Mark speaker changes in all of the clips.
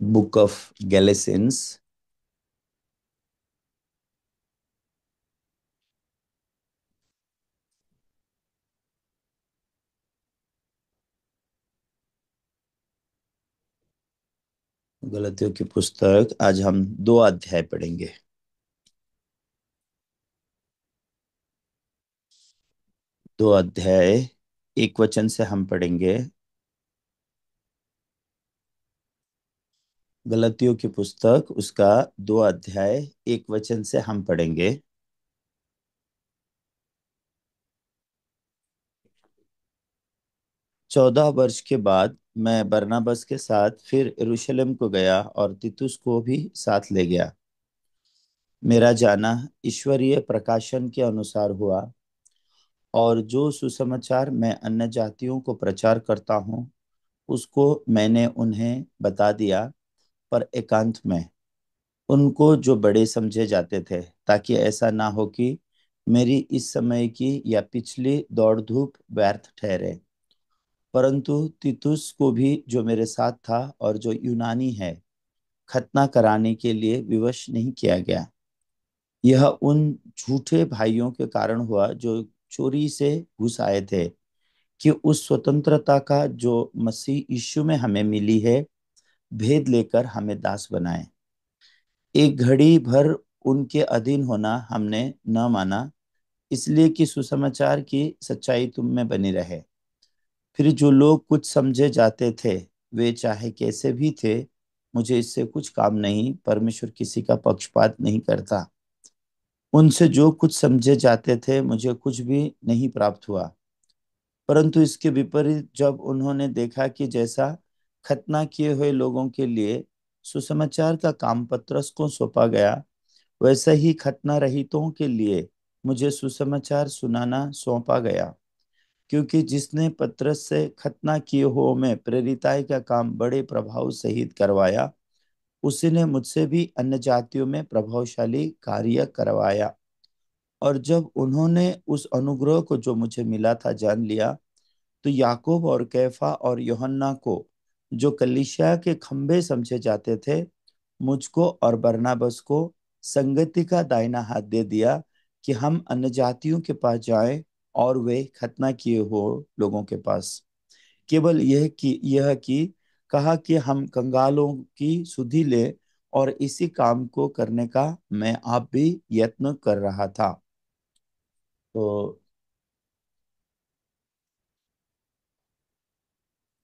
Speaker 1: Book of गैलेसियंस। गलतियों की पुस्तक, आज हम दो अध्याय पढ़ेंगे। दो अध्याय एक वचन से हम पढ़ेंगे। गलतियों की पुस्तक उसका दो अध्याय एक वचन से हम पढ़ेंगे। 14 वर्ष के बाद मैं बरनबास के साथ फिर यरूशलेम को गया और तीतुस को भी साथ ले गया। मेरा जाना ईश्वरीय प्रकाशन के अनुसार हुआ, और जो सुसमाचार मैं अन्य जातियों को प्रचार करता हूँ उसको मैंने उन्हें बता दिया, पर एकांत में, उनको जो बड़े समझे जाते थे, ताकि ऐसा ना हो कि मेरी इस समय की या पिछली दौड़ धूप व्यर्थ ठहरे। परंतु तीतुस को भी, जो मेरे साथ था और जो यूनानी है, खतना कराने के लिए विवश नहीं किया गया। यह उन झूठे भाइयों के कारण हुआ जो चोरी से घुस आए थे, कि उस स्वतंत्रता का जो मसीह यीशु में हमें मिली है भेद लेकर हमें दास बनाए। एक घड़ी भर उनके अधीन होना हमने न माना, इसलिए कि सुसमाचार की सच्चाई तुम में बनी रहे। फिर जो लोग कुछ समझे जाते थे, वे चाहे कैसे भी थे, मुझे इससे कुछ काम नहीं, परमेश्वर किसी का पक्षपात नहीं करता। उनसे जो कुछ समझे जाते थे मुझे कुछ भी नहीं प्राप्त हुआ। परंतु इसके विपरीत जब उन्होंने देखा कि जैसा खतना किए हुए लोगों के लिए सुसमाचार का काम पतरस को सौंपा गया, वैसे ही खतना रहितों के लिए मुझे सुसमाचार सुनाना सौंपा गया। क्योंकि जिसने पतरस से खतना किए हुओं में प्रेरिताई का काम बड़े प्रभाव सहित करवाया, उसी ने मुझसे भी अन्य जातियों में प्रभावशाली कार्य करवाया। और जब उन्होंने उस अनुग्रह को जो मुझे मिला था जान लिया, तो याकूब और कैफा और यूहन्ना को, जो कलीसिया के खंभे समझे जाते थे, मुझको और बरनबास को संगति का दाहिना हाथ दे दिया, कि हम अन्य जातियों के पास जाएं और वे खतना किए हो लोगों के पास। केवल यह कि कहा कि हम कंगालों की सुधि ले, और इसी काम को करने का मैं आप भी यत्न कर रहा था। तो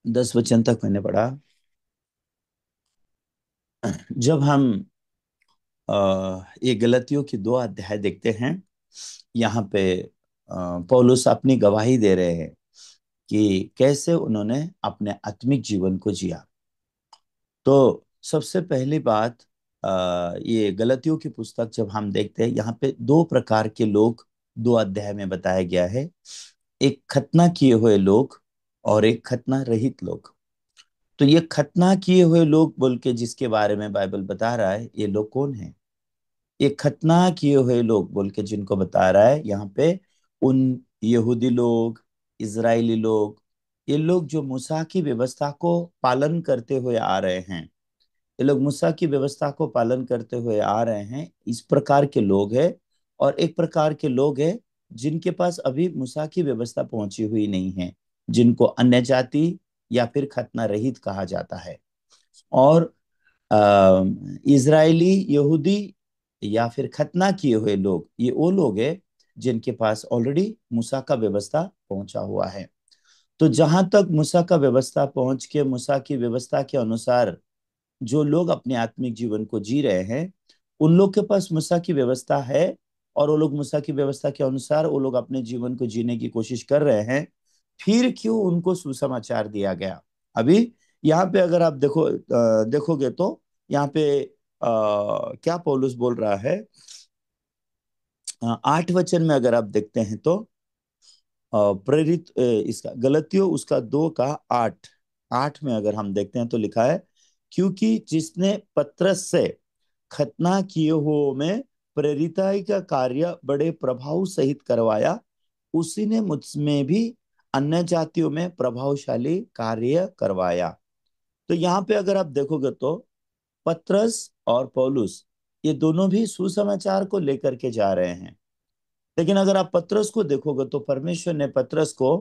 Speaker 1: 10 वचन तक मैंने पढ़ा। जब हम ये गलतियों की दो अध्याय देखते हैं, यहाँ पे पौलुस अपनी गवाही दे रहे हैं कि कैसे उन्होंने अपने आत्मिक जीवन को जिया। तो सबसे पहली बात, ये गलतियों की पुस्तक जब हम देखते हैं, यहाँ पे दो प्रकार के लोग दो अध्याय में बताया गया है। एक खतना किए हुए लोग और एक खतना रहित लोग। तो ये खतना किए हुए लोग बोल के जिसके बारे में बाइबल बता रहा है, ये लोग कौन है? ये खतना किए हुए लोग बोल के जिनको बता रहा है यहाँ पे, उन यहूदी लोग, इजरायली लोग, ये लोग जो मूसा की व्यवस्था को पालन करते हुए आ रहे हैं, ये लोग मूसा की व्यवस्था को पालन करते हुए आ रहे हैं, इस प्रकार के लोग हैं। और एक प्रकार के लोग हैं जिनके पास अभी मूसा की व्यवस्था पहुंची हुई नहीं है, जिनको अन्य जाति या फिर खतना रहित कहा जाता है। और इजरायली, यहूदी या फिर खतना किए हुए लोग, ये वो लोग हैं जिनके पास ऑलरेडी मूसा का व्यवस्था पहुंचा हुआ है। तो जहां तक मूसा का व्यवस्था पहुंच के मूसा की व्यवस्था के अनुसार जो लोग अपने आत्मिक जीवन को जी रहे हैं, उन लोग के पास मूसा की व्यवस्था है, और वो लोग मूसा की व्यवस्था के अनुसार वो लोग अपने जीवन को जीने की कोशिश कर रहे हैं। फिर क्यों उनको सुसमाचार दिया गया? अभी यहाँ पे अगर आप देखोगे तो यहाँ पे क्या पौलुस बोल रहा है? 8 वचन में अगर आप देखते हैं तो प्रेरित इसका गलतियों उसका 2 का 8, 8 में अगर हम देखते हैं तो लिखा है, क्योंकि जिसने पत्रस से खतना किए हुओं में प्रेरिताई का कार्य बड़े प्रभाव सहित करवाया, उसी ने मुझमें भी अन्य जातियों में प्रभावशाली कार्य करवाया। तो यहाँ पे अगर आप देखोगे तो पतरस और पौलुस ये दोनों भी सुसमाचार को लेकर के जा रहे हैं। लेकिन अगर आप पतरस को देखोगे तो परमेश्वर ने पतरस को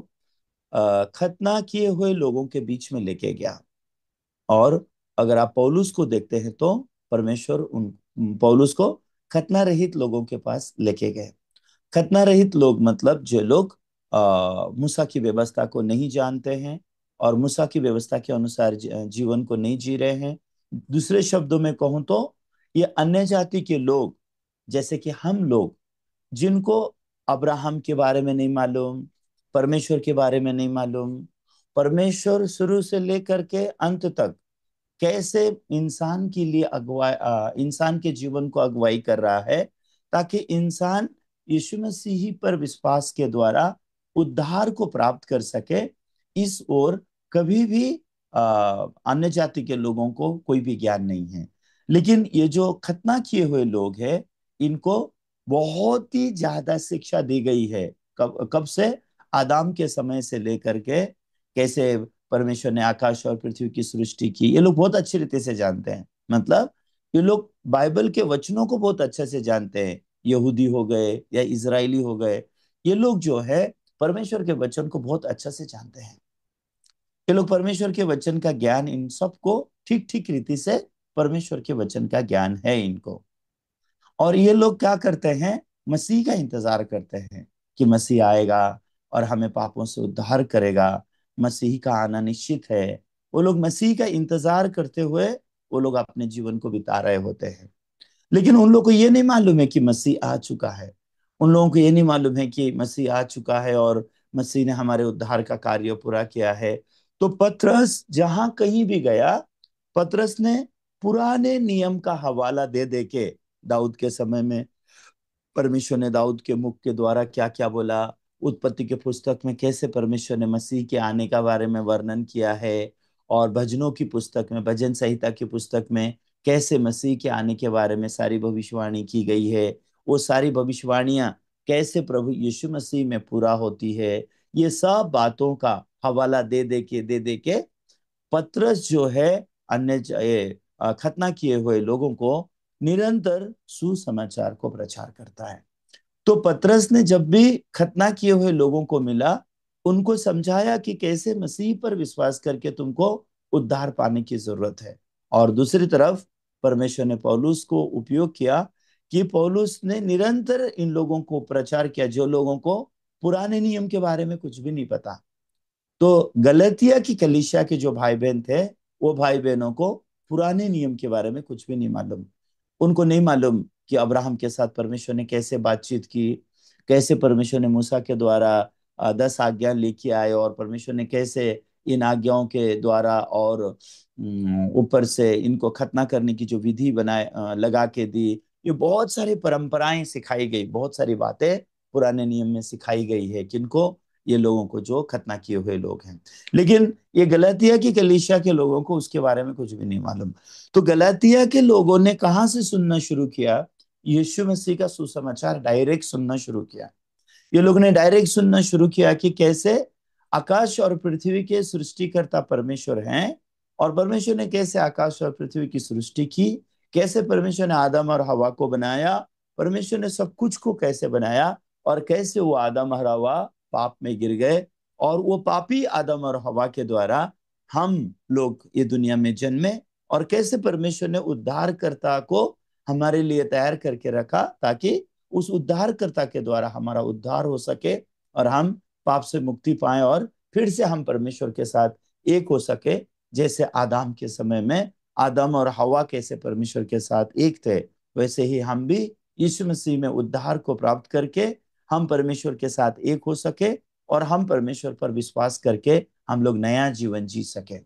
Speaker 1: खतना किए हुए लोगों के बीच में लेके गया। और अगर आप पौलुस को देखते हैं तो परमेश्वर उन पौलुस को खतना रहित लोगों के पास लेके गए। खतना रहित लोग मतलब जो लोग मूसा की व्यवस्था को नहीं जानते हैं और मूसा की व्यवस्था के अनुसार जीवन को नहीं जी रहे हैं। दूसरे शब्दों में कहूं तो ये अन्य जाति के लोग, जैसे कि हम लोग, जिनको अब्राहम के बारे में नहीं मालूम, परमेश्वर के बारे में नहीं मालूम, परमेश्वर शुरू से लेकर के अंत तक कैसे इंसान के लिए इंसान के जीवन को अगुवाई कर रहा है, ताकि इंसान यीशु मसीह पर विश्वास के द्वारा उद्धार को प्राप्त कर सके। इस ओर कभी भी अन्य जाति के लोगों को कोई भी ज्ञान नहीं है। लेकिन ये जो खतना किए हुए लोग हैं, इनको बहुत ही ज्यादा शिक्षा दी गई है। कब कब से? आदम के समय से लेकर के कैसे परमेश्वर ने आकाश और पृथ्वी की सृष्टि की, ये लोग बहुत अच्छी रीति से जानते हैं। मतलब ये लोग बाइबल के वचनों को बहुत अच्छे से जानते हैं। यहूदी हो गए या इजरायली हो गए, ये लोग जो है परमेश्वर के वचन को बहुत अच्छा से जानते हैं। ये लोग परमेश्वर के वचन का ज्ञान, इन सबको ठीक ठीक रीति से परमेश्वर के वचन का ज्ञान है इनको। और ये लोग क्या करते हैं? मसीह का इंतजार करते हैं कि मसीह आएगा और हमें पापों से उद्धार करेगा। मसीह का आना निश्चित है। वो लोग मसीह का इंतजार करते हुए वो लोग अपने जीवन को बिता रहे होते हैं। लेकिन उन लोगों को ये नहीं मालूम है कि मसीह आ चुका है। उन लोगों को ये नहीं मालूम है कि मसीह आ चुका है और मसीह ने हमारे उद्धार का कार्य पूरा किया है। तो पतरस जहां कहीं भी गया, पतरस ने पुराने नियम का हवाला दे दे के, दाऊद के समय में परमेश्वर ने दाऊद के मुख के द्वारा क्या क्या बोला, उत्पत्ति के पुस्तक में कैसे परमेश्वर ने मसीह के आने का बारे में वर्णन किया है, और भजनों की पुस्तक में, भजन संहिता की पुस्तक में कैसे मसीह के आने के बारे में सारी भविष्यवाणी की गई है। वो सारी भविष्यवाणियां कैसे प्रभु यीशु मसीह में पूरा होती है, ये सब बातों का हवाला दे दे के पतरस जो है खतना किए हुए लोगों को निरंतर सुसमाचार को प्रचार करता है। तो पतरस ने जब भी खतना किए हुए लोगों को मिला, उनको समझाया कि कैसे मसीह पर विश्वास करके तुमको उद्धार पाने की जरूरत है। और दूसरी तरफ परमेश्वर ने पौलुस को उपयोग किया कि पौलुस ने निरंतर इन लोगों को प्रचार किया, जो लोगों को पुराने नियम के बारे में कुछ भी नहीं पता। तो गलतिया की कलीसिया के जो भाई बहन थे, वो भाई बहनों को पुराने नियम के बारे में कुछ भी नहीं मालूम। उनको नहीं मालूम कि अब्राहम के साथ परमेश्वर ने कैसे बातचीत की, कैसे परमेश्वर ने मूसा के द्वारा 10 आज्ञा लेके आए, और परमेश्वर ने कैसे इन आज्ञाओं के द्वारा और ऊपर से इनको खतना करने की जो विधि बनाए लगा के दी। ये बहुत सारी परंपराएं सिखाई गई, बहुत सारी बातें पुराने नियम में सिखाई गई है किनको? ये लोगों को जो खतना किए हुए लोग हैं। लेकिन ये गलातिया की कलीसिया के लोगों को उसके बारे में कुछ भी नहीं मालूम। तो गलातिया के लोगों ने कहाँ से सुनना शुरू किया? यीशु मसीह का सुसमाचार डायरेक्ट सुनना शुरू किया। ये लोग ने डायरेक्ट सुनना शुरू किया कि कैसे आकाश और पृथ्वी के सृष्टिकर्ता परमेश्वर हैं, और परमेश्वर ने कैसे आकाश और पृथ्वी की सृष्टि की, कैसे परमेश्वर ने आदम और हवा को बनाया, परमेश्वर ने सब कुछ को कैसे बनाया, और कैसे वो आदम और हवा पाप में गिर गए, और वो पापी आदम और हवा के द्वारा हम लोग ये दुनिया में जन्मे, और कैसे परमेश्वर ने उद्धारकर्ता को हमारे लिए तैयार करके रखा, ताकि उस उद्धारकर्ता के द्वारा हमारा उद्धार हो सके और हम पाप से मुक्ति पाए और फिर से हम परमेश्वर के साथ एक हो सके। जैसे आदम के समय में आदम और हवा कैसे परमेश्वर के साथ एक थे, वैसे ही हम भी यीशु मसीह में उद्धार को प्राप्त करके हम परमेश्वर के साथ एक हो सके, और हम परमेश्वर पर विश्वास करके हम लोग नया जीवन जी सके।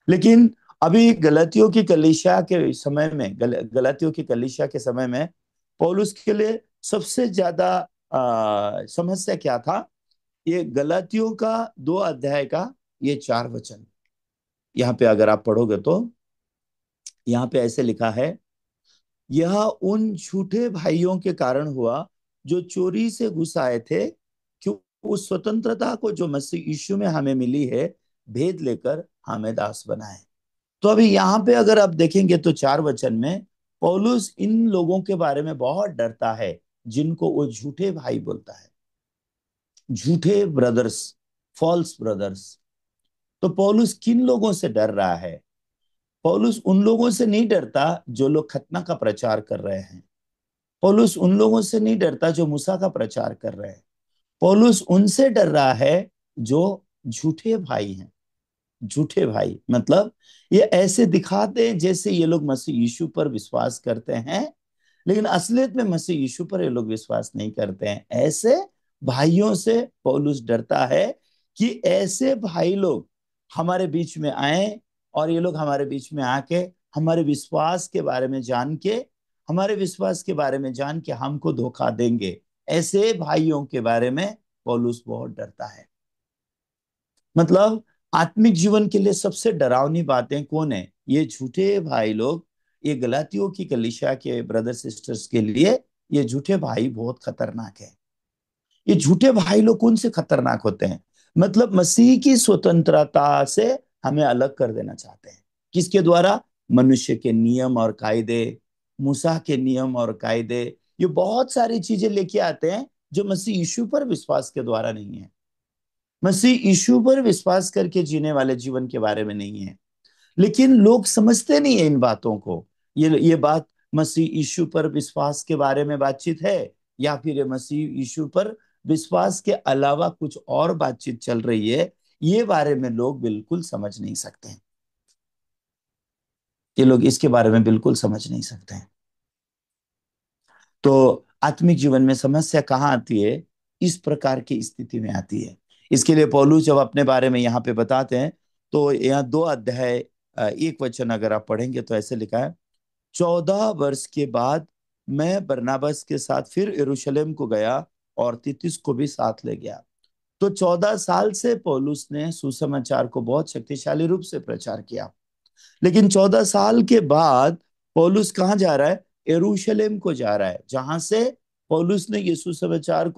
Speaker 1: लेकिन अभी गलतियों की कलीसिया के समय में, गलतियों की कलीसिया के समय में पौलुस के लिए सबसे ज्यादा समस्या क्या था? ये गलतियों का 2 अध्याय का ये 4 वचन, यहाँ पे अगर आप पढ़ोगे तो यहाँ पे ऐसे लिखा है, यह उन झूठे भाइयों के कारण हुआ जो चोरी से घुस आए थे, कि उस स्वतंत्रता को जो मसीह यीशु में हमें मिली है भेद लेकर हमें दास बनाए। तो अभी यहाँ पे अगर आप देखेंगे तो 4 वचन में पौलुस इन लोगों के बारे में बहुत डरता है, जिनको वो झूठे भाई बोलता है, झूठे ब्रदर्स, फॉल्स ब्रदर्स। तो पौलुस किन लोगों से डर रहा है? पौलुस उन लोगों से नहीं डरता जो लोग खतना का प्रचार कर रहे हैं। पौलुस उन लोगों से नहीं डरता जो मूसा का प्रचार कर रहे हैं। पौलुस उनसे डर रहा है जो झूठे भाई हैं। झूठे भाई मतलब ये ऐसे दिखाते हैं जैसे ये लोग मसीह यीशु पर विश्वास करते हैं, लेकिन असलियत में मसीह यीशु पर ये लोग विश्वास नहीं करते हैं। ऐसे भाइयों से पौलुस डरता है कि ऐसे भाई लोग हमारे बीच में आए और ये लोग हमारे बीच में आके हमारे विश्वास के बारे में जान के हमारे विश्वास के बारे में जान के हमको धोखा देंगे। ऐसे भाइयों के बारे में पौलुस बहुत डरता है। मतलब आत्मिक जीवन के लिए सबसे डरावनी बातें कौन है? ये झूठे भाई लोग। ये गलातियों की कलीसिया के ब्रदर सिस्टर्स के लिए ये झूठे भाई बहुत खतरनाक है। ये झूठे भाई लोग कौन से खतरनाक होते हैं? मतलब मसीह की स्वतंत्रता से हमें अलग कर देना चाहते हैं। किसके द्वारा? मनुष्य के नियम और कायदे, मूसा के नियम और कायदे, ये बहुत सारी चीजें लेके आते हैं जो मसीह यीशु पर विश्वास के द्वारा नहीं है। मसीह यीशु पर विश्वास करके जीने वाले जीवन के बारे में नहीं है। लेकिन लोग समझते नहीं है इन बातों को। ये बात मसीह यीशु पर विश्वास के बारे में बातचीत है, या फिर ये मसीह यीशु पर विश्वास के अलावा कुछ और बातचीत चल रही है? ये बारे में लोग बिल्कुल समझ नहीं सकते हैं। ये लोग इसके बारे में बिल्कुल समझ नहीं सकते हैं। तो आत्मिक जीवन में समस्या कहाँ आती है? इस प्रकार की स्थिति में आती है। इसके लिए पौलुस जब अपने बारे में यहाँ पे बताते हैं, तो यहाँ 2 अध्याय 1 वचन अगर आप पढ़ेंगे तो ऐसे लिखा है, 14 वर्ष के बाद मैं बरनाबस के साथ फिर यरूशलेम को गया और तीतुस को भी साथ ले गया। तो 14 साल से पौलुस ने सुसमाचार को बहुत शक्तिशाली रूप से प्रचार किया। लेकिन 14 साल के बाद पौलुस कहाँ जा रहा है? यरूशलेम को जा रहा है, जहां से पौलुस ने यीशु समाचार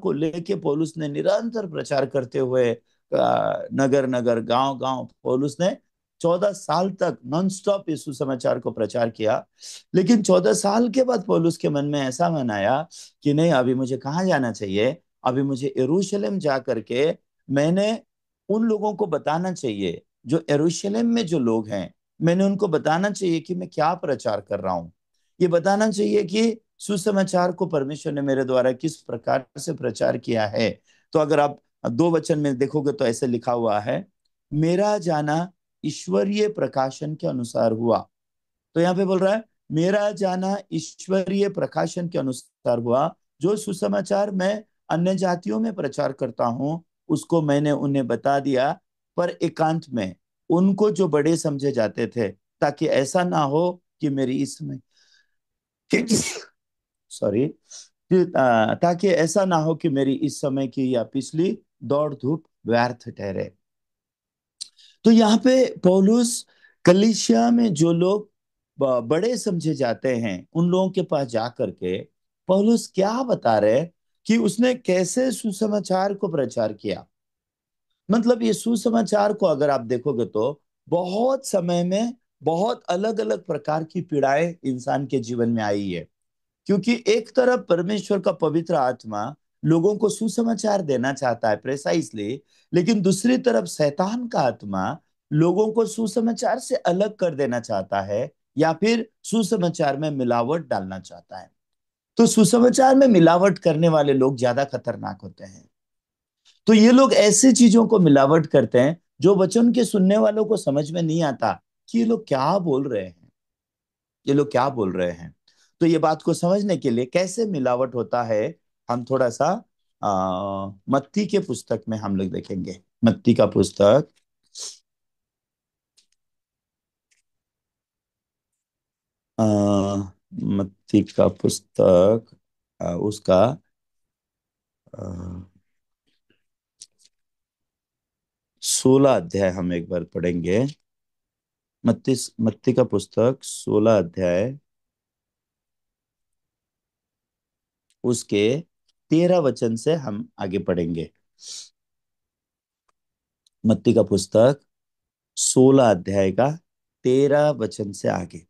Speaker 1: को लेके पौलुस ने निरंतर प्रचार करते हुए नगर नगर गांव गांव पौलुस ने 14 साल तक नॉन स्टॉप यीशु समाचार को प्रचार किया। लेकिन 14 साल के बाद पौलुस के मन में ऐसा मन आया कि नहीं, अभी मुझे कहाँ जाना चाहिए? अभी मुझे यरूशलेम जा करके मैंने उन लोगों को बताना चाहिए, जो यरूशलेम में जो लोग हैं, मैंने उनको बताना चाहिए कि मैं क्या प्रचार कर रहा हूँ। ये बताना चाहिए कि सुसमाचार को परमेश्वर ने मेरे द्वारा किस प्रकार से प्रचार किया है। तो अगर आप 2 वचन में देखोगे तो ऐसे लिखा हुआ है, मेरा जाना ईश्वरीय प्रकाशन के अनुसार हुआ। तो यहाँ पे बोल रहा है, मेरा जाना ईश्वरीय प्रकाशन के अनुसार हुआ। जो सुसमाचार मैं अन्य जातियों में प्रचार करता हूँ उसको मैंने उन्हें बता दिया, पर एकांत में, उनको जो बड़े समझे जाते थे, ताकि ऐसा ना हो कि मेरी इस समय सॉरी, ताकि ऐसा ना हो कि मेरी इस समय की या पिछली दौड़ धूप व्यर्थ ठहरे। तो यहाँ पे पौलुस कलीसिया में जो लोग बड़े समझे जाते हैं उन लोगों के पास जा करके पौलुस क्या बता रहे हैं कि उसने कैसे सुसमाचार को प्रचार किया। मतलब ये सुसमाचार को अगर आप देखोगे तो बहुत समय में बहुत अलग अलग प्रकार की पीड़ाएं इंसान के जीवन में आई है। क्योंकि एक तरफ परमेश्वर का पवित्र आत्मा लोगों को सुसमाचार देना चाहता है प्रेसाइसली, लेकिन दूसरी तरफ शैतान का आत्मा लोगों को सुसमाचार से अलग कर देना चाहता है, या फिर सुसमाचार में मिलावट डालना चाहता है। तो सुसमाचार में मिलावट करने वाले लोग ज्यादा खतरनाक होते हैं। तो ये लोग ऐसे चीजों को मिलावट करते हैं जो वचन के सुनने वालों को समझ में नहीं आता कि ये लोग क्या बोल रहे हैं, ये लोग क्या बोल रहे हैं। तो ये बात को समझने के लिए कैसे मिलावट होता है, हम थोड़ा सा मत्ती के पुस्तक में हम लोग देखेंगे। मत्ती का पुस्तक, आ, मत्ती का पुस्तक, उसका 16 अध्याय हम एक बार पढ़ेंगे। मत्ती मत्ती का पुस्तक 16 अध्याय, उसके 13 वचन से हम आगे पढ़ेंगे। मत्ती का पुस्तक 16 अध्याय का 13 वचन से आगे।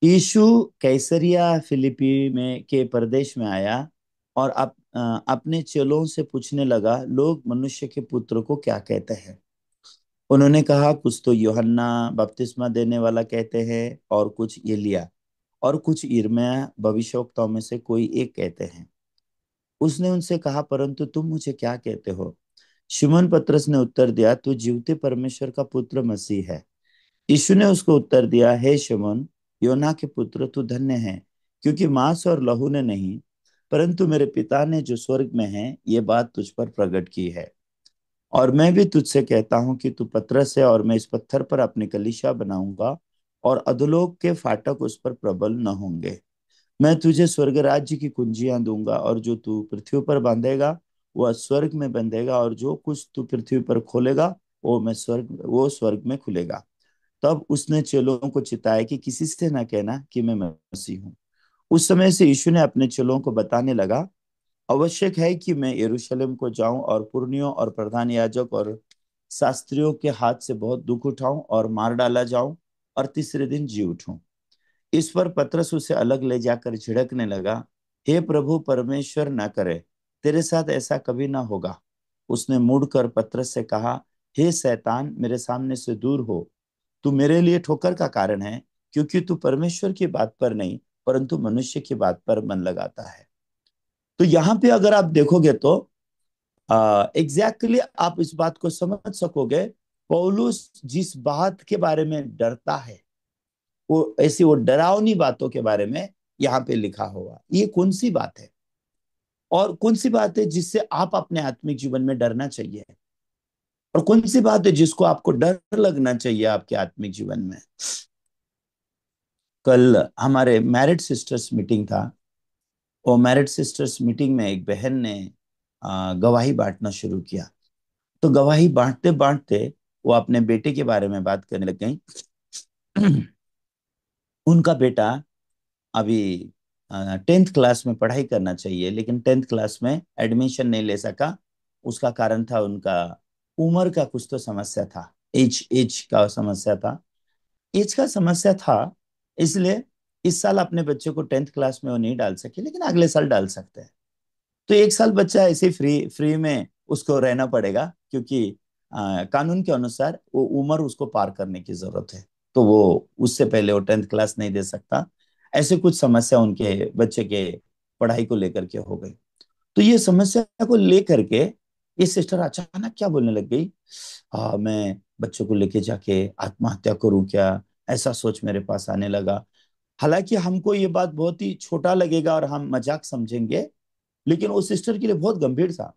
Speaker 1: यीशु कैसरिया फिलिपी में के प्रदेश में आया और अपने चेलों से पूछने लगा, लोग मनुष्य के पुत्र को क्या कहते हैं? उन्होंने कहा, कुछ तो यूहन्ना बपतिस्मा देने वाला कहते हैं, और कुछ एलिय्याह, और कुछ यिर्मयाह भविष्यवक्ताओं में से कोई एक कहते हैं। उसने उनसे कहा, परंतु तुम मुझे क्या कहते हो? शिमोन पतरस ने उत्तर दिया, तू जीवते परमेश्वर का पुत्र मसीह है। यीशु ने उसको उत्तर दिया, हे शिमोन, योना के पुत्र, तू धन्य है, क्योंकि मांस और लहू ने नहीं, परंतु मेरे पिता ने जो स्वर्ग में है ये बात तुझ पर प्रकट की है। और मैं भी तुझसे कहता हूं कि तू पतरस है, और मैं इस पत्थर पर अपनी कलीसिया बनाऊंगा, और अधोलोक के फाटक उस पर प्रबल न होंगे। मैं तुझे स्वर्ग राज्य की कुंजियां दूंगा, और जो तू पृथ्वी पर बांधेगा वह स्वर्ग में बंधेगा, और जो कुछ तू पृथ्वी पर खोलेगा वो स्वर्ग में खुलेगा। तब उसने चेलों को चिताया कि किसी से न कहना कि मैं मसीह हूँ। उस समय से यीशु ने अपने चेलों को बताने लगा, आवश्यक है कि मैं यरूशलेम को जाऊं और पुरनियों और प्रधान याजक और शास्त्रियों के हाथ से बहुत दुख उठाऊं और मार डाला जाऊं और तीसरे दिन जी उठूं। इस पर पतरस उसे अलग ले जाकर झिड़कने लगा, हे प्रभु, परमेश्वर न करे, तेरे साथ ऐसा कभी ना होगा। उसने मुड़कर पतरस से कहा, हे शैतान, मेरे सामने से दूर हो, तू मेरे लिए ठोकर का कारण है, क्योंकि तू परमेश्वर की बात पर नहीं परंतु मनुष्य की बात पर मन लगाता है। तो यहाँ पे अगर आप देखोगे तो एग्जैक्टली आप इस बात को समझ सकोगे। पौलुस जिस बात के बारे में डरता है, वो डरावनी बातों के बारे में यहाँ पे लिखा हुआ, ये कौन सी बात है और कौन सी बात है जिससे आप अपने आत्मिक जीवन में डरना चाहिए, और कौन सी बात है जिसको आपको डर लगना चाहिए आपके आत्मिक जीवन में। कल हमारे मैरिड सिस्टर्स मीटिंग था। वो मैरिड सिस्टर्स मीटिंग में एक बहन ने गवाही बांटना शुरू किया। तो गवाही बांटते बांटते वो अपने बेटे के बारे में बात करने लग गई। उनका बेटा अभी 10th क्लास में पढ़ाई करना चाहिए, लेकिन 10th क्लास में एडमिशन नहीं ले सका। उसका कारण था उनका उम्र का कुछ तो समस्या था, एज एज का समस्या था, एज का समस्या था। इसलिए इस साल अपने बच्चे को 10th क्लास में वो नहीं डाल सके, लेकिन अगले साल डाल सकते हैं। तो एक साल बच्चा ऐसे फ्री फ्री में उसको रहना पड़ेगा, क्योंकि कानून के अनुसार वो उम्र उसको पार करने की जरूरत है। तो वो उससे पहले वो 10th क्लास नहीं दे सकता। ऐसे कुछ समस्या उनके बच्चे के पढ़ाई को लेकर के हो गई। तो ये समस्या को लेकर के ये सिस्टर अचानक क्या बोलने लग गई, मैं बच्चों को लेके जाके आत्महत्या करूं क्या, ऐसा सोच मेरे पास आने लगा। हालांकि हमको ये बात बहुत ही छोटा लगेगा और हम मजाक समझेंगे, लेकिन वो सिस्टर के लिए बहुत गंभीर था।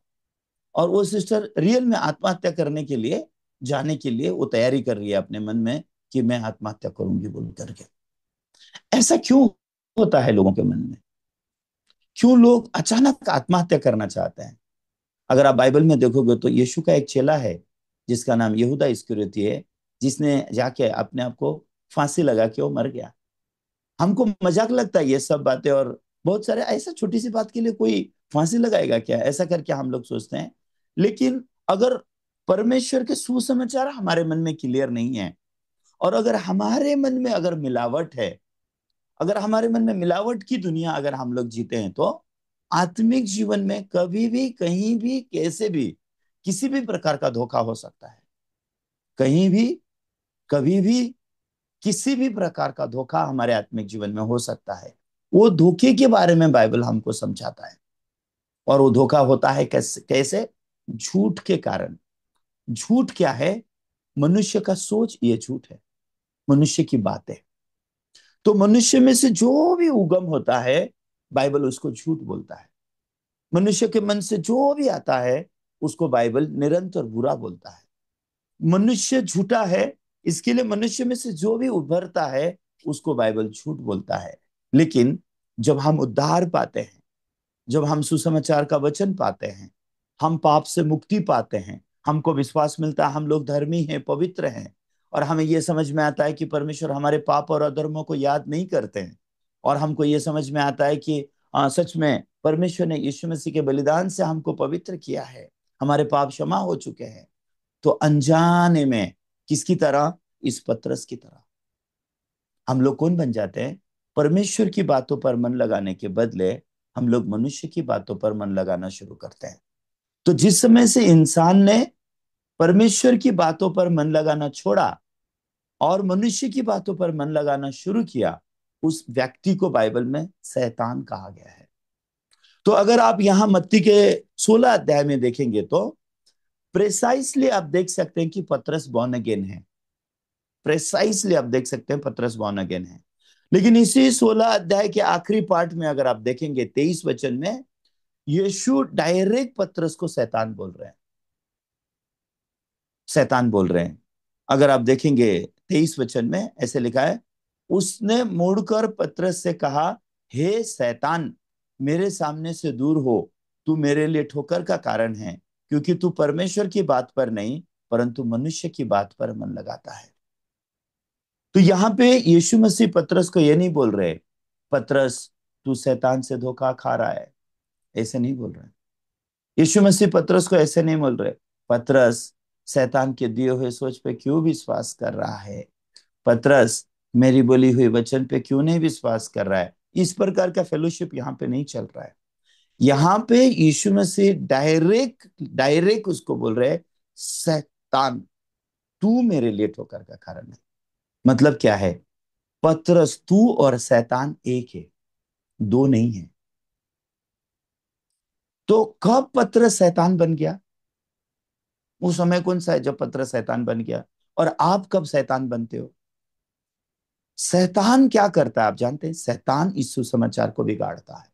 Speaker 1: और वो सिस्टर रियल में आत्महत्या करने के लिए जाने के लिए वो तैयारी कर रही है अपने मन में कि मैं आत्महत्या करूंगी बोल करके। ऐसा क्यों होता है लोगों के मन में? क्यों लोग अचानक आत्महत्या करना चाहते हैं? अगर आप बाइबल में देखोगे तो यीशु का एक चेला है जिसका नाम यहूदा इस्करियोती है, जिसने जाके अपने आप को फांसी लगा के वो मर गया। हमको मजाक लगता है ये सब बातें, और बहुत सारे ऐसा छोटी सी बात के लिए कोई फांसी लगाएगा क्या, ऐसा करके हम लोग सोचते हैं। लेकिन अगर परमेश्वर के सुसमाचार हमारे मन में क्लियर नहीं है, और अगर हमारे मन में अगर मिलावट है, अगर हमारे मन में मिलावट की दुनिया अगर हम लोग जीते हैं, तो आत्मिक जीवन में कभी भी कहीं भी कैसे भी किसी भी प्रकार का धोखा हो सकता है। कहीं भी कभी भी किसी भी प्रकार का धोखा हमारे आत्मिक जीवन में हो सकता है। वो धोखे के बारे में बाइबल हमको समझाता है। और वो धोखा होता है कैसे कैसे? झूठ के कारण। झूठ क्या है? मनुष्य का सोच ये झूठ है, मनुष्य की बातें। तो मनुष्य में से जो भी उगम होता है, बाइबल उसको झूठ बोलता है। मनुष्य के मन से जो भी आता है उसको बाइबल निरंतर बुरा बोलता है। मनुष्य झूठा है, इसके लिए मनुष्य में से जो भी उभरता है उसको बाइबल झूठ बोलता है। लेकिन जब हम उद्धार पाते हैं, जब हम सुसमाचार का वचन पाते हैं, हम पाप से मुक्ति पाते हैं, हमको विश्वास मिलता है हम लोग धर्मी हैं, पवित्र हैं, और हमें यह समझ में आता है कि परमेश्वर हमारे पाप और अधर्मों को याद नहीं करते हैं, और हमको यह समझ में आता है कि सच में परमेश्वर ने यीशु मसीह के बलिदान से हमको पवित्र किया है, हमारे पाप क्षमा हो चुके हैं। तो अनजाने में किसकी तरह? इस पतरस की तरह। हम लोग कौन बन जाते हैं? परमेश्वर की बातों पर मन लगाने के बदले हम लोग मनुष्य की बातों पर मन लगाना शुरू करते हैं। तो जिस समय से इंसान ने परमेश्वर की बातों पर मन लगाना छोड़ा और मनुष्य की बातों पर मन लगाना शुरू किया, उस व्यक्ति को बाइबल में शैतान कहा गया है। तो अगर आप यहां मत्ती के 16 अध्याय में देखेंगे तो प्रेसाइसली आप देख सकते हैं कि पतरस बॉर्न अगेन है। प्रेसाइसली आप देख सकते हैं पतरस बॉर्न अगेन है। लेकिन इसी 16 अध्याय के आखिरी पार्ट में अगर आप देखेंगे 23 वचन में, यीशु डायरेक्ट पतरस को शैतान बोल रहे हैं। शैतान बोल रहे हैं। अगर आप देखेंगे 23 वचन में ऐसे लिखा है, उसने मुड़कर पतरस से कहा, हे शैतान, मेरे सामने से दूर हो, तू मेरे लिए ठोकर का कारण है, क्योंकि तू परमेश्वर की बात पर नहीं परंतु मनुष्य की बात पर मन लगाता है। तो यहां पे यीशु मसीह पतरस को ये नहीं बोल रहे, पतरस तू शैतान से धोखा खा रहा है, ऐसे नहीं बोल रहे। यीशु मसीह पतरस को ऐसे नहीं बोल रहे, पतरस शैतान के दिए हुए सोच पे क्यों विश्वास कर रहा है, पतरस मेरी बोली हुई वचन पे क्यों नहीं विश्वास कर रहा है। इस प्रकार का फेलोशिप यहाँ पे नहीं चल रहा है। यहाँ पे यीशु मसीह डायरेक्ट डायरेक्ट उसको बोल रहे, शैतान तू मेरे लिए ठोकर का कारण है। मतलब क्या है? पतरस, तू और शैतान एक है, दो नहीं है। तो कब पतरस शैतान बन गया? वो समय कौन सा है जब पतरस शैतान बन गया? और आप कब शैतान बनते हो? शैतान क्या करता है आप जानते हैं? शैतान इस सुसमाचार को बिगाड़ता है।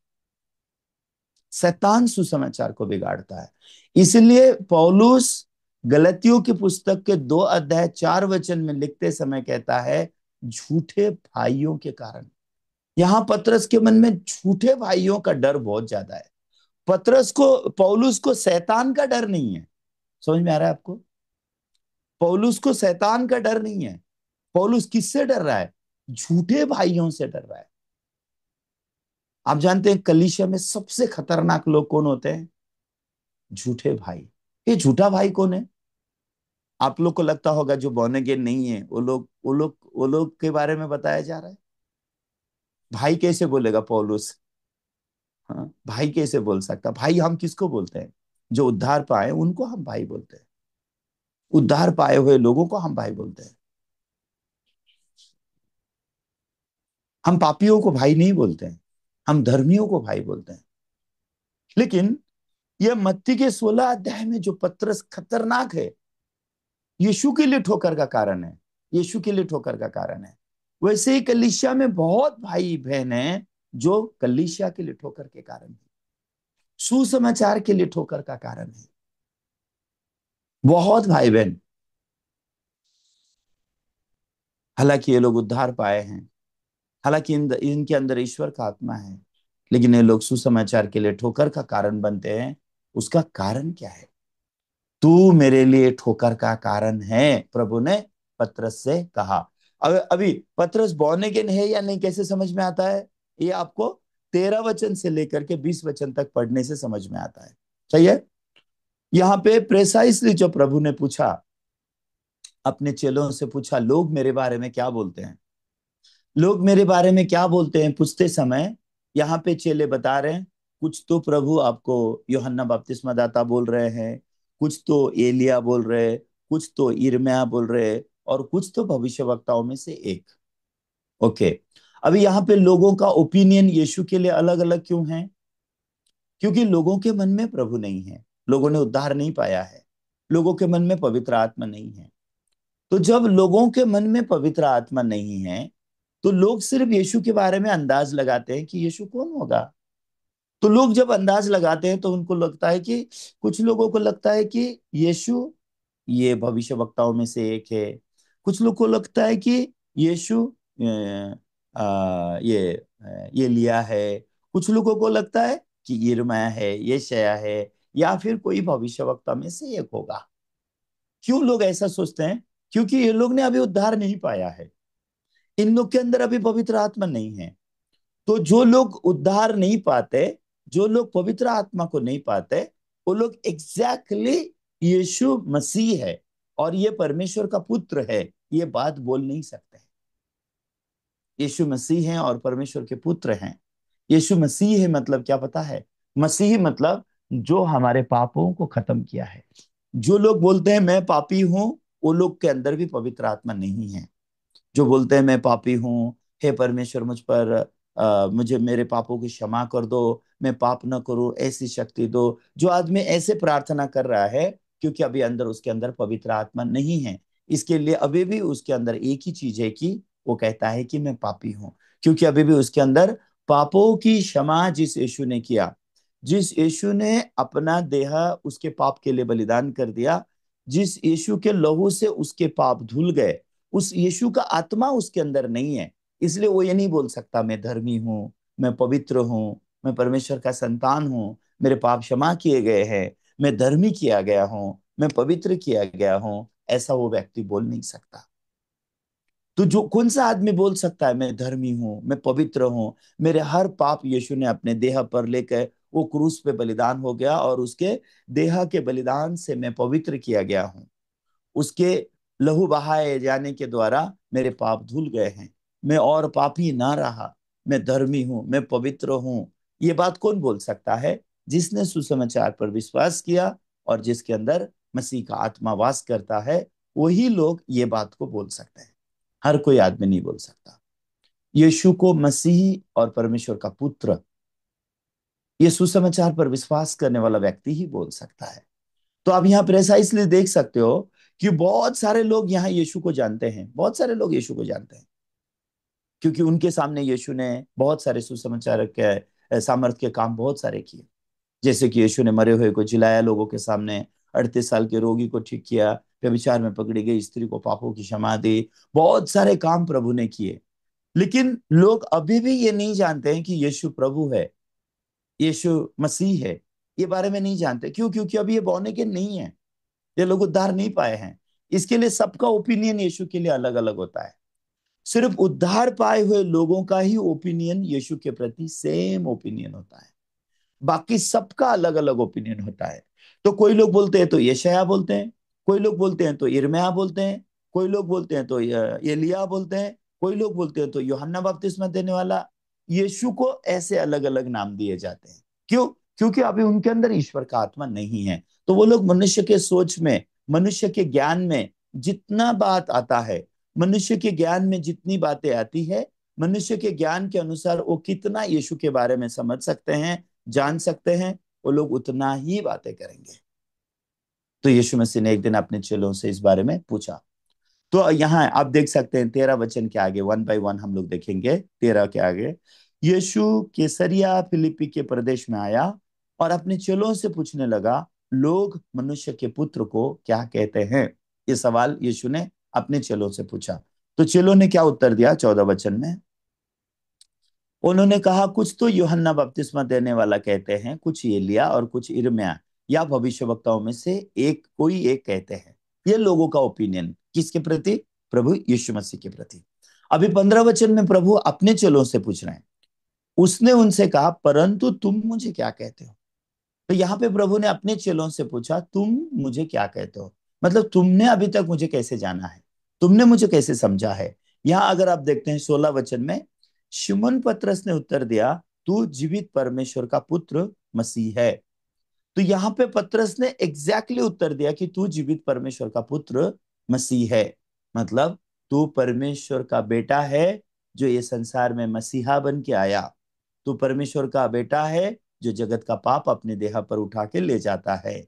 Speaker 1: शैतान सुसमाचार को बिगाड़ता है। इसलिए पौलुस गलतियों की पुस्तक के 2 अध्याय 4 वचन में लिखते समय कहता है, झूठे भाइयों के कारण। यहां पतरस के मन में झूठे भाइयों का डर बहुत ज्यादा है। पतरस को, पौलुस को शैतान का डर नहीं है। समझ में आ रहा है आपको? पौलुस को शैतान का डर नहीं है। पौलुस किससे डर रहा है? झूठे भाइयों से डर रहा है। आप जानते हैं कलीसिया में सबसे खतरनाक लोग कौन होते हैं? झूठे भाई। ये झूठा भाई कौन है? आप लोग को लगता होगा जो बॉर्न अगेन नहीं है, वो लोग के बारे में बताया जा रहा है। भाई कैसे बोलेगा पौलुस? हाँ, भाई कैसे बोल सकता? भाई हम किसको बोलते हैं? जो उद्धार पाए उनको हम भाई बोलते हैं। उद्धार पाए हुए लोगों को हम भाई बोलते हैं। हम पापियों को भाई नहीं बोलते हैं, हम धर्मियों को भाई बोलते हैं। लेकिन यह मत्ती के 16 अध्याय में जो पतरस खतरनाक है, यीशु के लिए ठोकर का कारण है। यीशु के लिए ठोकर का कारण है। वैसे ही कलीसिया में बहुत भाई बहन हैं जो कलीसिया के लिए ठोकर के कारण है, सुसमाचार के लिए ठोकर का कारण है। बहुत भाई बहन, हालांकि ये लोग उद्धार पाए हैं, हालांकि इनके अंदर ईश्वर का आत्मा है, लेकिन ये लोग सुसमाचार के लिए ठोकर का कारण बनते हैं। उसका कारण क्या है? तू मेरे लिए ठोकर का कारण है, प्रभु ने पतरस से कहा। अब अभी पतरस बॉर्न अगेन है या नहीं कैसे समझ में आता है? ये आपको 13 वचन से लेकर के 20 वचन तक पढ़ने से समझ में आता है। सही है? यहाँ पे प्रेसाइसली जो प्रभु ने पूछा, अपने चेलों से पूछा, लोग मेरे बारे में क्या बोलते हैं? लोग मेरे बारे में क्या बोलते हैं पूछते समय यहाँ पे चेले बता रहे हैं, कुछ तो प्रभु आपको यूहन्ना बपतिस्मा दाता बोल रहे हैं, कुछ तो एलिया बोल रहे हैं, कुछ तो यिर्मयाह बोल रहे हैं, और कुछ तो भविष्यवक्ताओं में से एक। ओके। अभी यहाँ पे लोगों का ओपिनियन यीशु के लिए अलग अलग क्यों है? क्योंकि लोगों के मन में प्रभु नहीं है, लोगों ने उद्धार नहीं पाया है, लोगों के मन में पवित्र आत्मा नहीं है। तो जब लोगों के मन में पवित्र आत्मा नहीं है, तो लोग सिर्फ यीशु के बारे में अंदाज लगाते हैं कि यीशु कौन होगा। तो लोग जब अंदाज लगाते हैं तो उनको लगता है कि, कुछ लोगों को लगता है कि यीशु ये भविष्यवक्ताओं में से एक है। कुछ लोग को लगता है कि यीशु ये लिया है। कुछ लोगों को लगता है कि यिर्मयाह है, यशायाह है, या फिर कोई भविष्यवक्ता में से एक होगा। क्यों लोग ऐसा सोचते हैं? क्योंकि ये लोग ने अभी उद्धार नहीं पाया है, इन लोग के अंदर अभी पवित्र आत्मा नहीं है। तो जो लोग उद्धार नहीं पाते, जो लोग पवित्र आत्मा को नहीं पाते, वो लोग एग्जैक्टली यीशु मसीह है, और ये परमेश्वर का पुत्र है, ये बात बोल नहीं सकते। यीशु मसीह हैं और परमेश्वर के पुत्र हैं। यीशु मसीह है मतलब क्या पता है? मसीह मतलब जो हमारे पापों को खत्म किया है। जो लोग बोलते हैं मैं पापी हूं, वो लोग के अंदर भी पवित्र आत्मा नहीं है। जो बोलते हैं मैं पापी हूँ, हे परमेश्वर मुझ पर मुझे मेरे पापों की क्षमा कर दो, मैं पाप न करूं, ऐसी शक्ति दो। जो आदमी ऐसे प्रार्थना कर रहा है, क्योंकि अभी अंदर उसके अंदर पवित्र आत्मा नहीं है, इसके लिए अभी भी उसके अंदर एक ही चीज है कि वो कहता है कि मैं पापी हूँ। क्योंकि अभी भी उसके अंदर पापों की क्षमा जिस यीशु ने किया, जिस यीशु ने अपना देह उसके पाप के लिए बलिदान कर दिया, जिस यीशु के लहू से उसके पाप धुल गए, उस यीशु का आत्मा उसके अंदर नहीं है। इसलिए वो ये नहीं बोल सकता मैं धर्मी हूँ, मैं पवित्र हूँ, मैं परमेश्वर का संतान हूँ, मेरे पाप क्षमा किए गए हैं, मैं धर्मी किया गया हूँ, मैं पवित्र किया गया हूँ। ऐसा वो व्यक्ति बोल नहीं सकता। तो जो कौन सा आदमी बोल सकता है मैं धर्मी हूँ, मैं पवित्र हूँ, मेरे हर पाप यीशु ने अपने देह पर लेकर वो क्रूस पे बलिदान हो गया और उसके देह के बलिदान से मैं पवित्र किया गया हूँ। उसके लहू बहाए जाने के द्वारा मेरे पाप धुल गए हैं, मैं और पापी ना रहा, मैं धर्मी हूं, मैं पवित्र हूं। ये बात कौन बोल सकता है? जिसने सुसमाचार पर विश्वास किया और जिसके अंदर मसीह का आत्मा वास करता है, वही लोग ये बात को बोल सकते हैं। हर कोई आदमी नहीं बोल सकता। यीशु को मसीह और परमेश्वर का पुत्र, ये सुसमाचार पर विश्वास करने वाला व्यक्ति ही बोल सकता है। तो आप यहाँ पर ऐसा इसलिए देख सकते हो कि बहुत सारे लोग यहाँ यीशु को जानते हैं, बहुत सारे लोग यीशु को जानते हैं, क्योंकि उनके सामने यीशु ने बहुत सारे सुसमाचार के सामर्थ के काम बहुत सारे किए। जैसे कि यीशु ने मरे हुए को जिलाया लोगों के सामने, 38 साल के रोगी को ठीक किया, व्यभिचार में पकड़ी गई स्त्री को पापों की क्षमा दी। बहुत सारे काम प्रभु ने किए। लेकिन लोग अभी भी ये नहीं जानते हैं कि यीशु प्रभु है, यीशु मसीह है। ये बारे में नहीं जानते। क्यों? क्योंकि अभी ये born again नहीं है, ये लोग उद्धार नहीं पाए हैं। इसके लिए सबका ओपिनियन यीशु के लिए अलग अलग होता है। सिर्फ उद्धार पाए हुए लोगों का ही ओपिनियन यीशु के प्रति सेम ओपिनियन होता है। बाकी सबका अलग अलग ओपिनियन होता है। तो कोई लोग बोलते हैं तो यशायाह बोलते हैं, कोई लोग बोलते हैं तो यिर्मयाह बोलते हैं, कोई लोग बोलते हैं तो एलिय्याह बोलते हैं, कोई लोग बोलते हैं तो यूहन्ना बपतिस्मा देने वाला। यीशु को ऐसे अलग अलग नाम दिए जाते हैं। क्यों? क्योंकि अभी उनके अंदर ईश्वर का आत्मा नहीं है। तो वो लोग मनुष्य के सोच में, मनुष्य के ज्ञान में जितना बात आता है, मनुष्य के ज्ञान में जितनी बातें आती है, मनुष्य के ज्ञान के अनुसार वो कितना यीशु के बारे में समझ सकते हैं, जान सकते हैं, वो लोग उतना ही बातें करेंगे। तो यीशु मसीह ने एक दिन अपने चेलों से इस बारे में पूछा। तो यहाँ आप देख सकते हैं 13 वचन के आगे, 1 बाय 1 हम लोग देखेंगे। 13 के आगे, यीशु कैसरिया फिलिप्पी के प्रदेश में आया और अपने चेलों से पूछने लगा, लोग मनुष्य के पुत्र को क्या कहते हैं? ये सवाल यीशु ने अपने चेलों से पूछा। तो चेलों ने क्या उत्तर दिया? 14 वचन में उन्होंने कहा, कुछ तो यूहन्ना बपतिस्मा देने वाला कहते हैं, कुछ एलिय्याह और कुछ यिर्मयाह या भविष्यवक्ताओं में से एक कोई एक कहते हैं। ये लोगों का ओपिनियन किसके प्रति? प्रभु यीशु मसीह के प्रति। अभी 15 वचन में प्रभु अपने चेलों से पूछ रहे हैं। उसने उनसे कहा, परंतु तुम मुझे क्या कहते हो? तो यहाँ पे प्रभु ने अपने चेलों से पूछा, तुम मुझे क्या कहते हो? मतलब तुमने अभी तक मुझे कैसे जाना है, तुमने मुझे कैसे समझा है? यहाँ अगर आप देखते हैं 16 वचन में, शिमोन पतरस ने उत्तर दिया, तू जीवित परमेश्वर का पुत्र मसीह है। तो यहाँ पे पतरस ने एग्जैक्टली उत्तर दिया कि तू जीवित परमेश्वर का पुत्र मसीह है। मतलब तू परमेश्वर का बेटा है, जो ये संसार में मसीहा बन के आया। तू परमेश्वर का बेटा है, जो जगत का पाप अपने देह पर उठा के ले जाता है।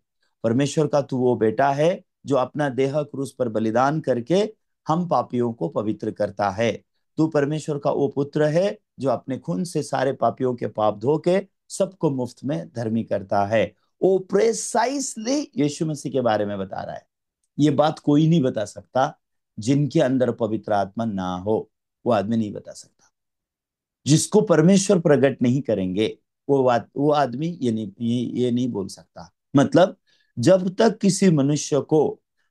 Speaker 1: परमेश्वर का तू वो बेटा है जो अपना देह क्रूस पर बलिदान करके हम पापियों को पवित्र करता है। तू परमेश्वर का वो पुत्र है जो अपने खून से सारे पापियों के पाप धो के सबको मुफ्त में धर्मी करता है। वो प्रेसाइसली यीशु मसीह के बारे में बता रहा है। ये बात कोई नहीं बता सकता जिनके अंदर पवित्र आत्मा ना हो। वो आदमी नहीं बता सकता। जिसको परमेश्वर प्रकट नहीं करेंगे, वो आदमी ये नहीं बोल सकता। मतलब जब तक किसी मनुष्य को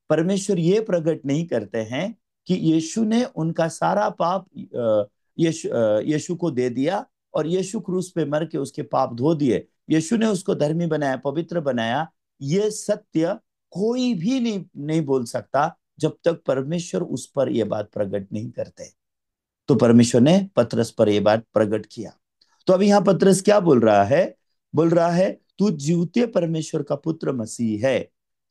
Speaker 1: परमेश्वर ये प्रकट नहीं करते हैं कि यीशु ने उनका सारा पाप यीशु को दे दिया और यीशु क्रूस पे मर के उसके पाप धो दिए, यीशु ने उसको धर्मी बनाया, पवित्र बनाया, ये सत्य कोई भी नहीं बोल सकता जब तक परमेश्वर उस पर यह बात प्रकट नहीं करते। तो परमेश्वर ने पतरस पर यह बात प्रकट किया। तो अभी यहां पतरस क्या बोल रहा है? बोल रहा है, तू जीवते परमेश्वर का पुत्र मसीह है।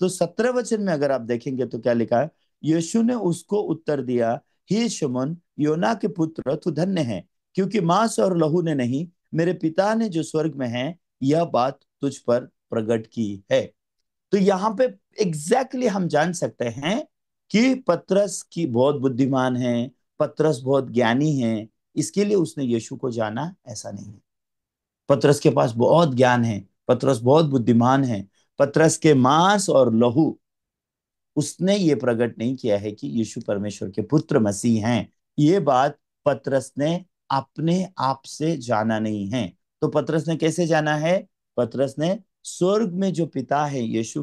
Speaker 1: तो 17 वचन में अगर आप देखेंगे तो क्या लिखा है? यीशु ने उसको उत्तर दिया, हे शमन, योना के पुत्र, तू धन्य है, क्योंकि मांस और लहू ने नहीं, मेरे पिता ने जो स्वर्ग में है यह बात तुझ पर प्रकट की है। तो यहाँ पे एग्जैक्टली हम जान सकते हैं कि पतरस की बहुत बुद्धिमान है, पतरस बहुत ज्ञानी है। इसके लिए उसने यीशु को जाना ऐसा नहीं है। पतरस के पास बहुत ज्ञान है, पतरस बहुत बुद्धिमान है। पतरस के मांस और लहू उसने ये प्रकट नहीं किया है कि यीशु परमेश्वर के पुत्र मसीह हैं। ये बात पतरस ने अपने आप से जाना नहीं है। तो पतरस ने कैसे जाना है? पतरस ने स्वर्ग में जो पिता है यीशु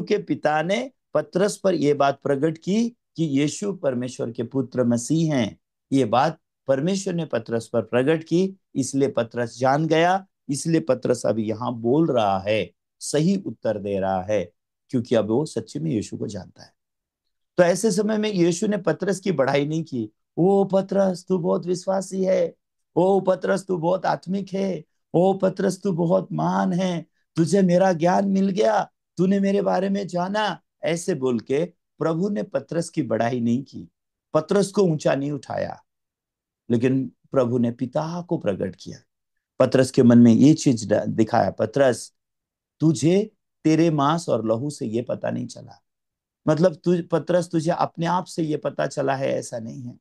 Speaker 1: के पिता ने पतरस पर यह बात प्रकट की कि यीशु परमेश्वर के पुत्र मसीह हैं। ये बात परमेश्वर ने पतरस पर प्रकट की, इसलिए पतरस जान गया। इसलिए पतरस अभी यहां बोल रहा है, सही उत्तर दे रहा है, क्योंकि अब वो सच्ची में यीशु को जानता है। तो ऐसे समय में यीशु ने पतरस की बढ़ाई नहीं की। ओ पतरस, तू बहुत विश्वासी है। ओ पतरस, तू बहुत आत्मिक है। ओ पतरस, तू बहुत महान है। तुझे मेरा ज्ञान मिल गया, तूने मेरे बारे में जाना। ऐसे बोल के प्रभु ने पतरस की बढ़ाई नहीं की, पतरस को ऊंचा नहीं उठाया। लेकिन प्रभु ने पिता को प्रकट किया। पतरस के मन में ये चीज दिखाया, पतरस, तुझे तेरे मांस और लहू से ये पता नहीं चला। मतलब पतरस, तुझे अपने आप से ये पता चला है ऐसा नहीं है।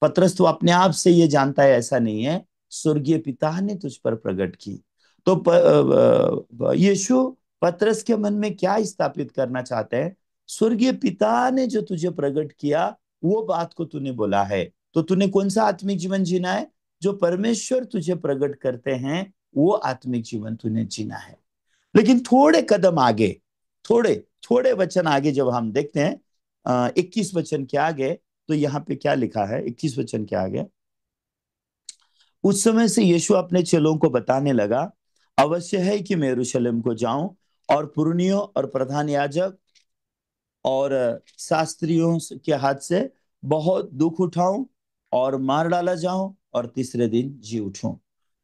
Speaker 1: पतरस, तू अपने आप से ये जानता है ऐसा नहीं है। स्वर्गीय पिता ने तुझ पर प्रकट की। तो यीशु पतरस के मन में क्या स्थापित करना चाहते हैं? स्वर्गीय पिता ने जो तुझे प्रकट किया वो बात को तूने बोला है। तो तूने कौन सा आत्मिक जीवन जीना है? जो परमेश्वर तुझे प्रकट करते हैं वो आत्मिक जीवन तूने जीना है। लेकिन थोड़े कदम आगे, थोड़े थोड़े वचन आगे जब हम देखते हैं 21 वचन के आगे, तो यहाँ पे क्या लिखा है? 21 वचन के आगे, उस समय से यीशु अपने चेलों को बताने लगा, अवश्य है कि मैं यरूशलेम को जाऊं और पुरनियों और प्रधान याजक और शास्त्रियों के हाथ से बहुत दुख उठाऊं और मार डाला जाऊं और तीसरे दिन जी उठूं।